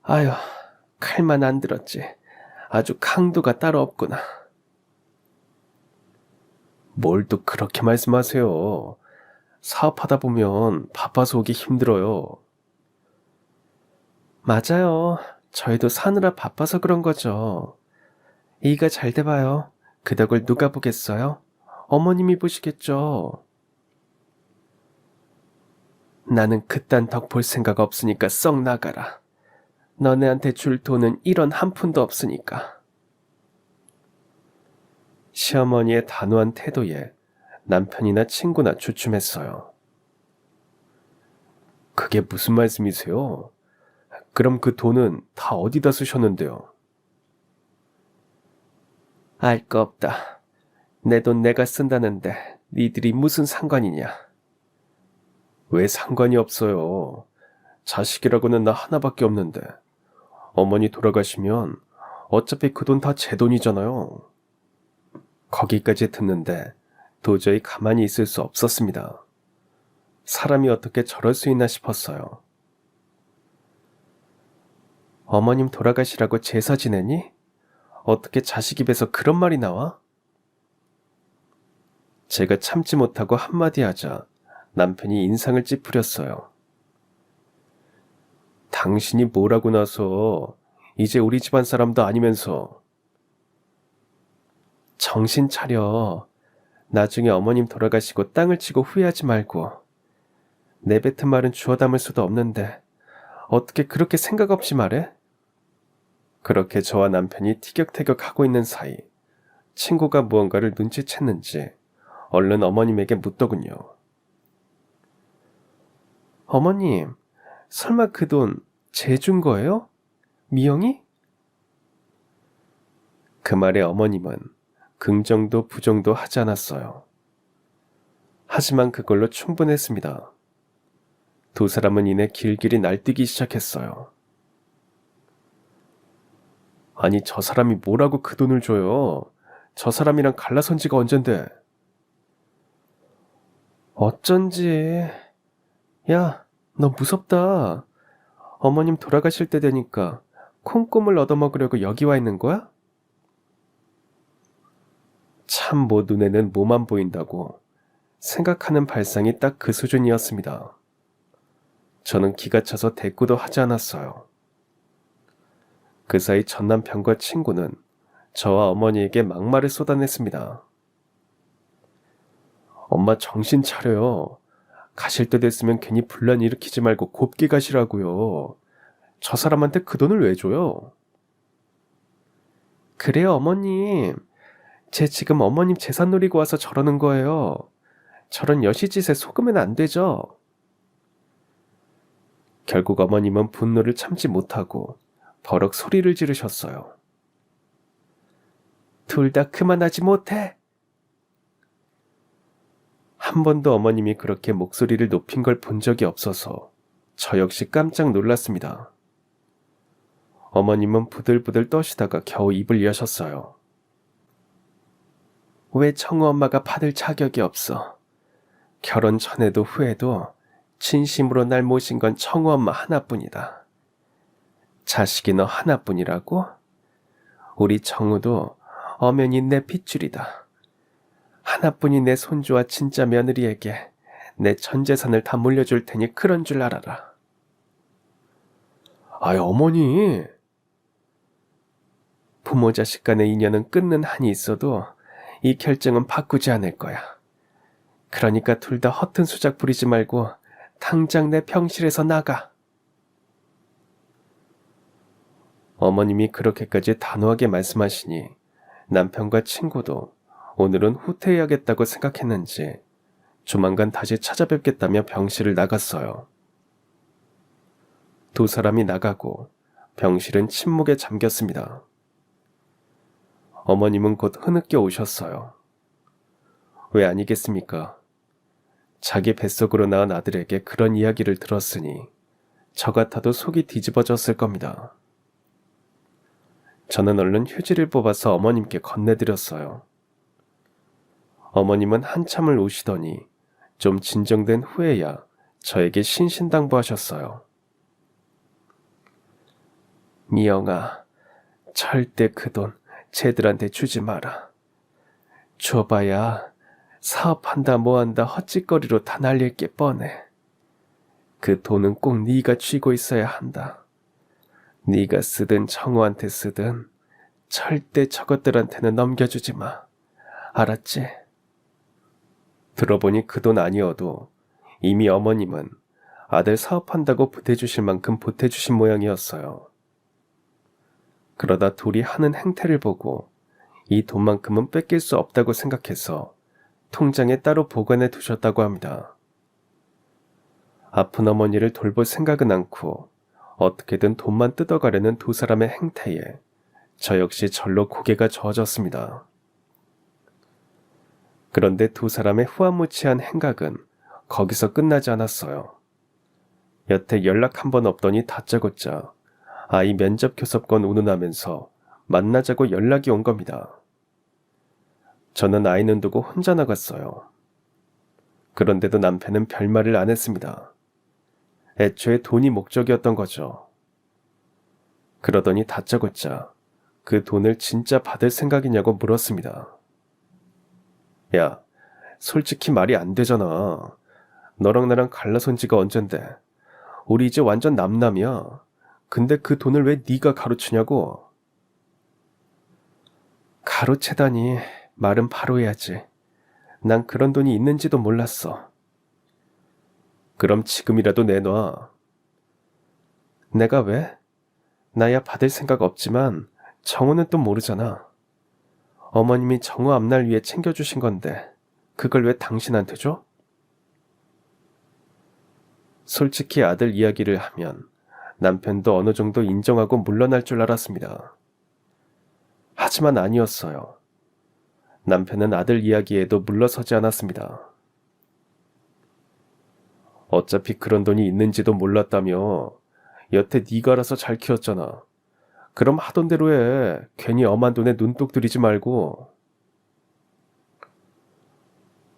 아휴, 칼만 안 들었지. 아주 강도가 따로 없구나. 뭘 또 그렇게 말씀하세요. 사업하다 보면 바빠서 오기 힘들어요. 맞아요. 저희도 사느라 바빠서 그런 거죠. 이가 잘 돼봐요. 그 덕을 누가 보겠어요? 어머님이 보시겠죠. 나는 그딴 덕 볼 생각 없으니까 썩 나가라. 너네한테 줄 돈은 1원 한 푼도 없으니까. 시어머니의 단호한 태도에 남편이나 친구나 주춤했어요. 그게 무슨 말씀이세요? 그럼 그 돈은 다 어디다 쓰셨는데요? 알 거 없다. 내 돈 내가 쓴다는데 니들이 무슨 상관이냐? 왜 상관이 없어요? 자식이라고는 나 하나밖에 없는데 어머니 돌아가시면 어차피 그 돈 다 제 돈이잖아요. 거기까지 듣는데 도저히 가만히 있을 수 없었습니다. 사람이 어떻게 저럴 수 있나 싶었어요. 어머님 돌아가시라고 제사 지내니? 어떻게 자식 입에서 그런 말이 나와? 제가 참지 못하고 한마디 하자 남편이 인상을 찌푸렸어요. 당신이 뭐라고 나서 이제 우리 집안 사람도 아니면서. 정신 차려. 나중에 어머님 돌아가시고 땅을 치고 후회하지 말고. 내뱉은 말은 주워 담을 수도 없는데 어떻게 그렇게 생각 없이 말해? 그렇게 저와 남편이 티격태격하고 있는 사이 친구가 무언가를 눈치챘는지 얼른 어머님에게 묻더군요. 어머님, 설마 그 돈 제 준 거예요? 미영이? 그 말에 어머님은 긍정도 부정도 하지 않았어요. 하지만 그걸로 충분했습니다. 두 사람은 이내 길길이 날뛰기 시작했어요. 아니, 저 사람이 뭐라고 그 돈을 줘요? 저 사람이랑 갈라선 지가 언젠데. 어쩐지. 야, 너 무섭다. 어머님 돌아가실 때 되니까 콩고물 얻어먹으려고 여기 와 있는 거야? 참 뭐 눈에는 뭐만 보인다고 생각하는 발상이 딱 그 수준이었습니다. 저는 기가 차서 대꾸도 하지 않았어요. 그 사이 전 남편과 친구는 저와 어머니에게 막말을 쏟아냈습니다. 엄마 정신 차려요. 가실 때 됐으면 괜히 분란 일으키지 말고 곱게 가시라고요. 저 사람한테 그 돈을 왜 줘요? 그래요, 어머님. 쟤 지금 어머님 재산 노리고 와서 저러는 거예요. 저런 여시짓에 속으면 안 되죠. 결국 어머님은 분노를 참지 못하고 버럭 소리를 지르셨어요. 둘 다 그만하지 못해. 한 번도 어머님이 그렇게 목소리를 높인 걸 본 적이 없어서 저 역시 깜짝 놀랐습니다. 어머님은 부들부들 떠시다가 겨우 입을 여셨어요. 왜 청우 엄마가 받을 자격이 없어? 결혼 전에도 후에도 진심으로 날 모신 건 청우 엄마 하나뿐이다. 자식이 너 하나뿐이라고? 우리 청우도 엄연히 내 핏줄이다. 하나뿐인 내 손주와 진짜 며느리에게 내 전 재산을 다 물려줄 테니 그런 줄 알아라. 아이, 어머니. 부모 자식 간의 인연은 끊는 한이 있어도 이 결정은 바꾸지 않을 거야. 그러니까 둘 다 허튼 수작 부리지 말고 당장 내 병실에서 나가. 어머님이 그렇게까지 단호하게 말씀하시니 남편과 친구도 오늘은 후퇴해야겠다고 생각했는지 조만간 다시 찾아뵙겠다며 병실을 나갔어요. 두 사람이 나가고 병실은 침묵에 잠겼습니다. 어머님은 곧 흐느껴 오셨어요. 왜 아니겠습니까? 자기 뱃속으로 낳은 아들에게 그런 이야기를 들었으니 저 같아도 속이 뒤집어졌을 겁니다. 저는 얼른 휴지를 뽑아서 어머님께 건네드렸어요. 어머님은 한참을 우시더니 좀 진정된 후에야 저에게 신신당부하셨어요. 미영아, 절대 그 돈 쟤들한테 주지 마라. 줘봐야 사업한다 뭐한다 헛짓거리로 다 날릴 게 뻔해. 그 돈은 꼭 네가 쥐고 있어야 한다. 네가 쓰든 청우한테 쓰든 절대 저것들한테는 넘겨주지 마. 알았지? 들어보니 그 돈 아니어도 이미 어머님은 아들 사업한다고 보태주실 만큼 보태주신 모양이었어요. 그러다 둘이 하는 행태를 보고 이 돈만큼은 뺏길 수 없다고 생각해서 통장에 따로 보관해 두셨다고 합니다. 아픈 어머니를 돌볼 생각은 않고 어떻게든 돈만 뜯어가려는 두 사람의 행태에 저 역시 절로 고개가 저어졌습니다. 그런데 두 사람의 후안무치한 행각은 거기서 끝나지 않았어요. 여태 연락 한 번 없더니 다짜고짜 아이 면접 교섭권 운운하면서 만나자고 연락이 온 겁니다. 저는 아이는 두고 혼자 나갔어요. 그런데도 남편은 별말을 안 했습니다. 애초에 돈이 목적이었던 거죠. 그러더니 다짜고짜 그 돈을 진짜 받을 생각이냐고 물었습니다. 야, 솔직히 말이 안 되잖아. 너랑 나랑 갈라선 지가 언젠데. 우리 이제 완전 남남이야. 근데 그 돈을 왜 네가 가로채냐고. 가로채다니 말은 바로 해야지. 난 그런 돈이 있는지도 몰랐어. 그럼 지금이라도 내놔. 내가 왜? 나야 받을 생각 없지만 정우는 또 모르잖아. 어머님이 정우 앞날 위해 챙겨주신 건데 그걸 왜 당신한테 줘? 솔직히 아들 이야기를 하면 남편도 어느 정도 인정하고 물러날 줄 알았습니다. 하지만 아니었어요. 남편은 아들 이야기에도 물러서지 않았습니다. 어차피 그런 돈이 있는지도 몰랐다며. 여태 네가 알아서 잘 키웠잖아. 그럼 하던 대로 해. 괜히 엄한 돈에 눈독 들이지 말고.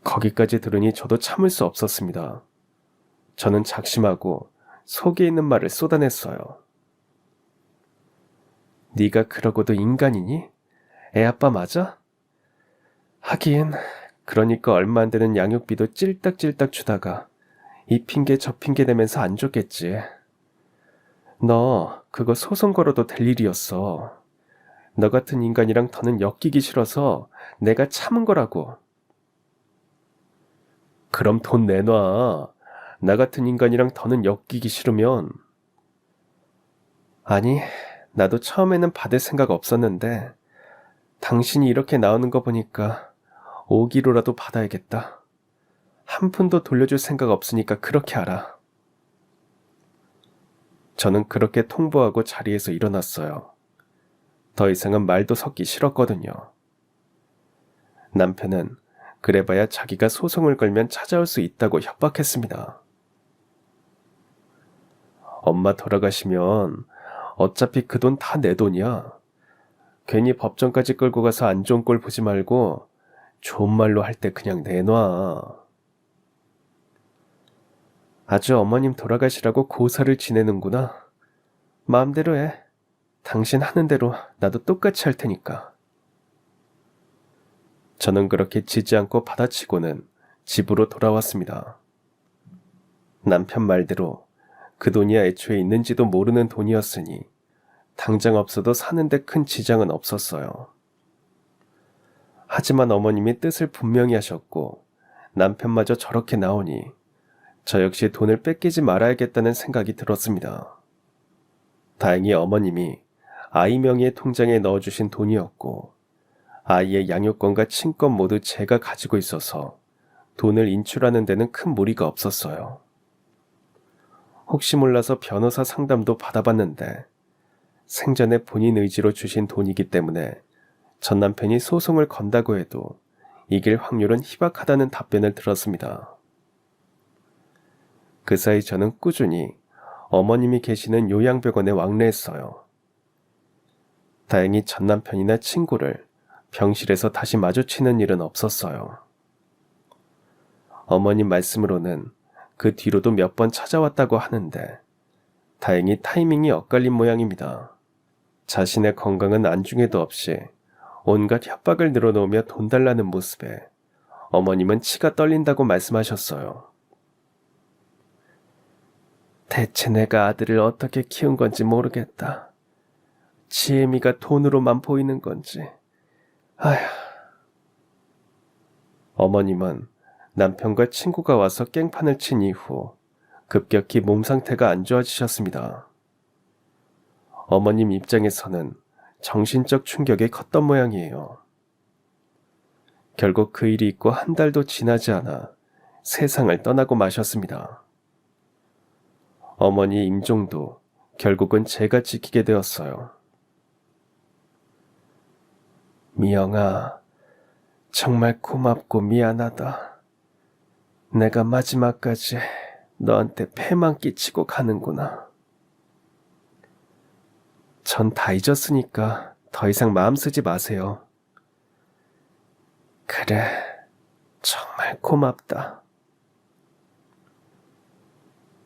거기까지 들으니 저도 참을 수 없었습니다. 저는 작심하고 속에 있는 말을 쏟아냈어요. 네가 그러고도 인간이니? 애 아빠 맞아? 하긴 그러니까 얼마 안 되는 양육비도 찔딱찔딱 주다가 이 핑계 저 핑계 대면서 안 줬겠지. 너 그거 소송 걸어도 될 일이었어. 너 같은 인간이랑 더는 엮이기 싫어서 내가 참은 거라고. 그럼 돈 내놔. 나 같은 인간이랑 더는 엮이기 싫으면. 아니, 나도 처음에는 받을 생각 없었는데 당신이 이렇게 나오는 거 보니까 5기로라도 받아야겠다. 한 푼도 돌려줄 생각 없으니까 그렇게 알아. 저는 그렇게 통보하고 자리에서 일어났어요. 더 이상은 말도 섞기 싫었거든요. 남편은 그래봐야 자기가 소송을 걸면 찾아올 수 있다고 협박했습니다. 엄마 돌아가시면 어차피 그 돈 다 내 돈이야. 괜히 법정까지 끌고 가서 안 좋은 꼴 보지 말고 좋은 말로 할 때 그냥 내놔. 아주 어머님 돌아가시라고 고사를 지내는구나. 마음대로 해. 당신 하는 대로 나도 똑같이 할 테니까. 저는 그렇게 지지 않고 받아치고는 집으로 돌아왔습니다. 남편 말대로 그 돈이야 애초에 있는지도 모르는 돈이었으니 당장 없어도 사는데 큰 지장은 없었어요. 하지만 어머님이 뜻을 분명히 하셨고 남편마저 저렇게 나오니 저 역시 돈을 뺏기지 말아야겠다는 생각이 들었습니다. 다행히 어머님이 아이 명의의 통장에 넣어주신 돈이었고 아이의 양육권과 친권 모두 제가 가지고 있어서 돈을 인출하는 데는 큰 무리가 없었어요. 혹시 몰라서 변호사 상담도 받아봤는데 생전에 본인 의지로 주신 돈이기 때문에 전 남편이 소송을 건다고 해도 이길 확률은 희박하다는 답변을 들었습니다. 그 사이 저는 꾸준히 어머님이 계시는 요양병원에 왕래했어요. 다행히 전 남편이나 친구를 병실에서 다시 마주치는 일은 없었어요. 어머님 말씀으로는 그 뒤로도 몇 번 찾아왔다고 하는데 다행히 타이밍이 엇갈린 모양입니다. 자신의 건강은 안중에도 없이 온갖 협박을 늘어놓으며 돈 달라는 모습에 어머님은 치가 떨린다고 말씀하셨어요. 대체 내가 아들을 어떻게 키운 건지 모르겠다. 지혜미가 돈으로만 보이는 건지. 아휴. 어머님은 남편과 친구가 와서 깽판을 친 이후 급격히 몸 상태가 안 좋아지셨습니다. 어머님 입장에서는 정신적 충격이 컸던 모양이에요. 결국 그 일이 있고 한 달도 지나지 않아 세상을 떠나고 마셨습니다. 어머니 임종도 결국은 제가 지키게 되었어요. 미영아, 정말 고맙고 미안하다. 내가 마지막까지 너한테 폐만 끼치고 가는구나. 전 다 잊었으니까 더 이상 마음 쓰지 마세요. 그래, 정말 고맙다.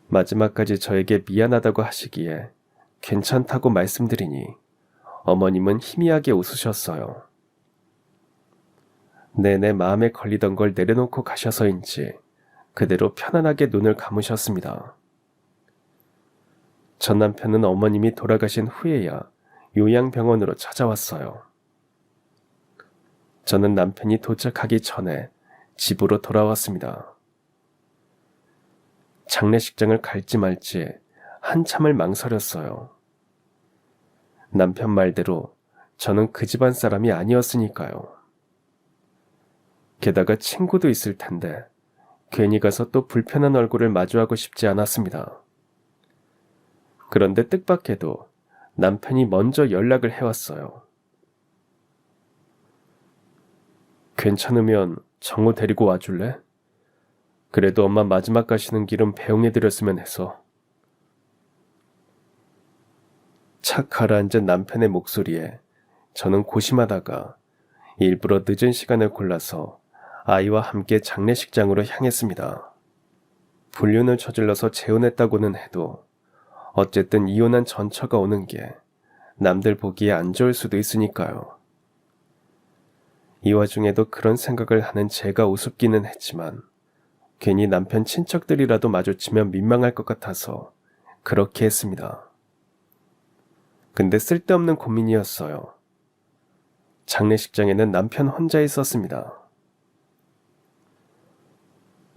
마지막까지 저에게 미안하다고 하시기에 괜찮다고 말씀드리니 어머님은 희미하게 웃으셨어요. 내내 마음에 걸리던 걸 내려놓고 가셔서인지 그대로 편안하게 눈을 감으셨습니다. 전 남편은 어머님이 돌아가신 후에야 요양병원으로 찾아왔어요. 저는 남편이 도착하기 전에 집으로 돌아왔습니다. 장례식장을 갈지 말지 한참을 망설였어요. 남편 말대로 저는 그 집안 사람이 아니었으니까요. 게다가 친구도 있을 텐데 괜히 가서 또 불편한 얼굴을 마주하고 싶지 않았습니다. 그런데 뜻밖에도 남편이 먼저 연락을 해왔어요. 괜찮으면 정우 데리고 와줄래? 그래도 엄마 마지막 가시는 길은 배웅해드렸으면 해서. 착 가라앉은 남편의 목소리에 저는 고심하다가 일부러 늦은 시간을 골라서 아이와 함께 장례식장으로 향했습니다. 불륜을 저질러서 재혼했다고는 해도 어쨌든 이혼한 전처가 오는 게 남들 보기에 안 좋을 수도 있으니까요. 이 와중에도 그런 생각을 하는 제가 우습기는 했지만 괜히 남편 친척들이라도 마주치면 민망할 것 같아서 그렇게 했습니다. 근데 쓸데없는 고민이었어요. 장례식장에는 남편 혼자 있었습니다.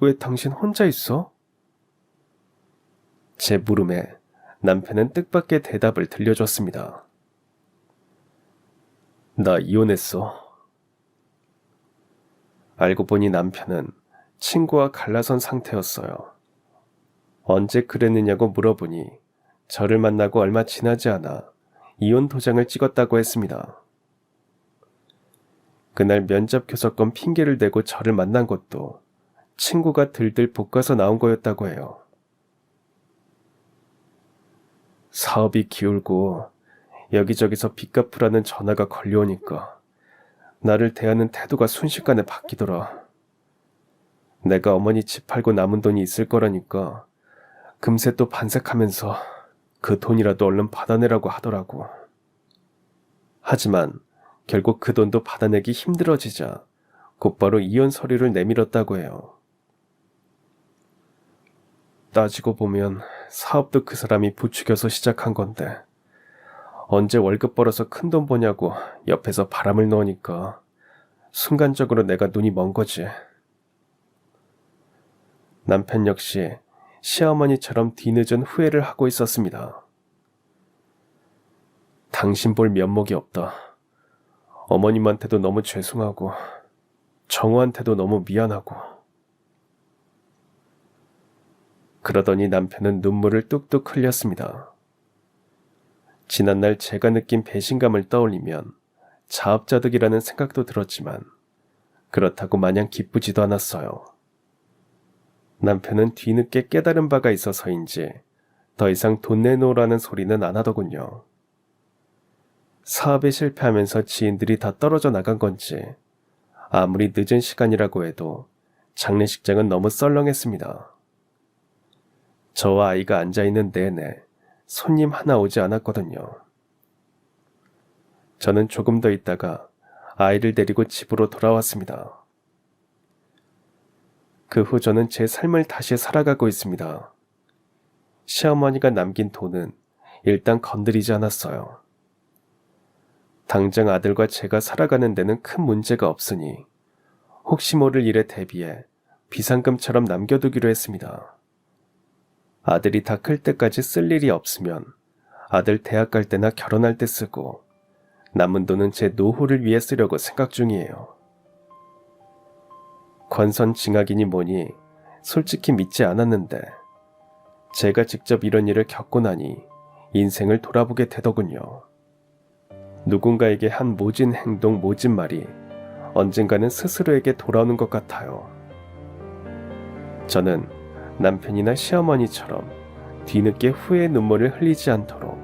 왜 당신 혼자 있어? 제 물음에 남편은 뜻밖의 대답을 들려줬습니다. 나 이혼했어. 알고 보니 남편은 친구와 갈라선 상태였어요. 언제 그랬느냐고 물어보니 저를 만나고 얼마 지나지 않아 이혼 도장을 찍었다고 했습니다. 그날 면접 교섭권 핑계를 대고 저를 만난 것도 친구가 들들 볶아서 나온 거였다고 해요. 사업이 기울고 여기저기서 빚 갚으라는 전화가 걸려오니까 나를 대하는 태도가 순식간에 바뀌더라. 내가 어머니 집 팔고 남은 돈이 있을 거라니까 금세 또 반색하면서 그 돈이라도 얼른 받아내라고 하더라고. 하지만 결국 그 돈도 받아내기 힘들어지자 곧바로 이혼 서류를 내밀었다고 해요. 따지고 보면 사업도 그 사람이 부추겨서 시작한 건데 언제 월급 벌어서 큰돈 버냐고 옆에서 바람을 넣으니까 순간적으로 내가 눈이 먼 거지. 남편 역시 시어머니처럼 뒤늦은 후회를 하고 있었습니다. 당신 볼 면목이 없다. 어머님한테도 너무 죄송하고 정우한테도 너무 미안하고. 그러더니 남편은 눈물을 뚝뚝 흘렸습니다. 지난날 제가 느낀 배신감을 떠올리면 자업자득이라는 생각도 들었지만 그렇다고 마냥 기쁘지도 않았어요. 남편은 뒤늦게 깨달은 바가 있어서인지 더 이상 돈 내놓으라는 소리는 안 하더군요. 사업에 실패하면서 지인들이 다 떨어져 나간 건지 아무리 늦은 시간이라고 해도 장례식장은 너무 썰렁했습니다. 저와 아이가 앉아있는 내내 손님 하나 오지 않았거든요. 저는 조금 더 있다가 아이를 데리고 집으로 돌아왔습니다. 그 후 저는 제 삶을 다시 살아가고 있습니다. 시어머니가 남긴 돈은 일단 건드리지 않았어요. 당장 아들과 제가 살아가는 데는 큰 문제가 없으니 혹시 모를 일에 대비해 비상금처럼 남겨두기로 했습니다. 아들이 다 클 때까지 쓸 일이 없으면 아들 대학 갈 때나 결혼할 때 쓰고 남은 돈은 제 노후를 위해 쓰려고 생각 중이에요. 권선징악이니 뭐니 솔직히 믿지 않았는데 제가 직접 이런 일을 겪고 나니 인생을 돌아보게 되더군요. 누군가에게 한 모진 행동, 모진 말이 언젠가는 스스로에게 돌아오는 것 같아요. 저는 남편이나 시어머니처럼 뒤늦게 후회의 눈물을 흘리지 않도록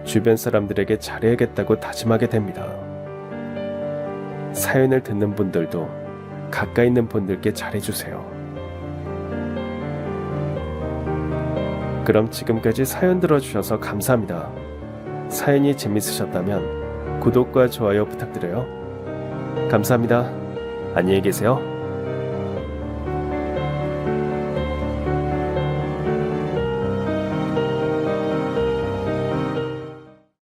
주변 사람들에게 잘해야겠다고 다짐하게 됩니다. 사연을 듣는 분들도 가까이 있는 분들께 잘해주세요. 그럼 지금까지 사연 들어주셔서 감사합니다. 사연이 재밌으셨다면 구독과 좋아요 부탁드려요. 감사합니다. 안녕히 계세요.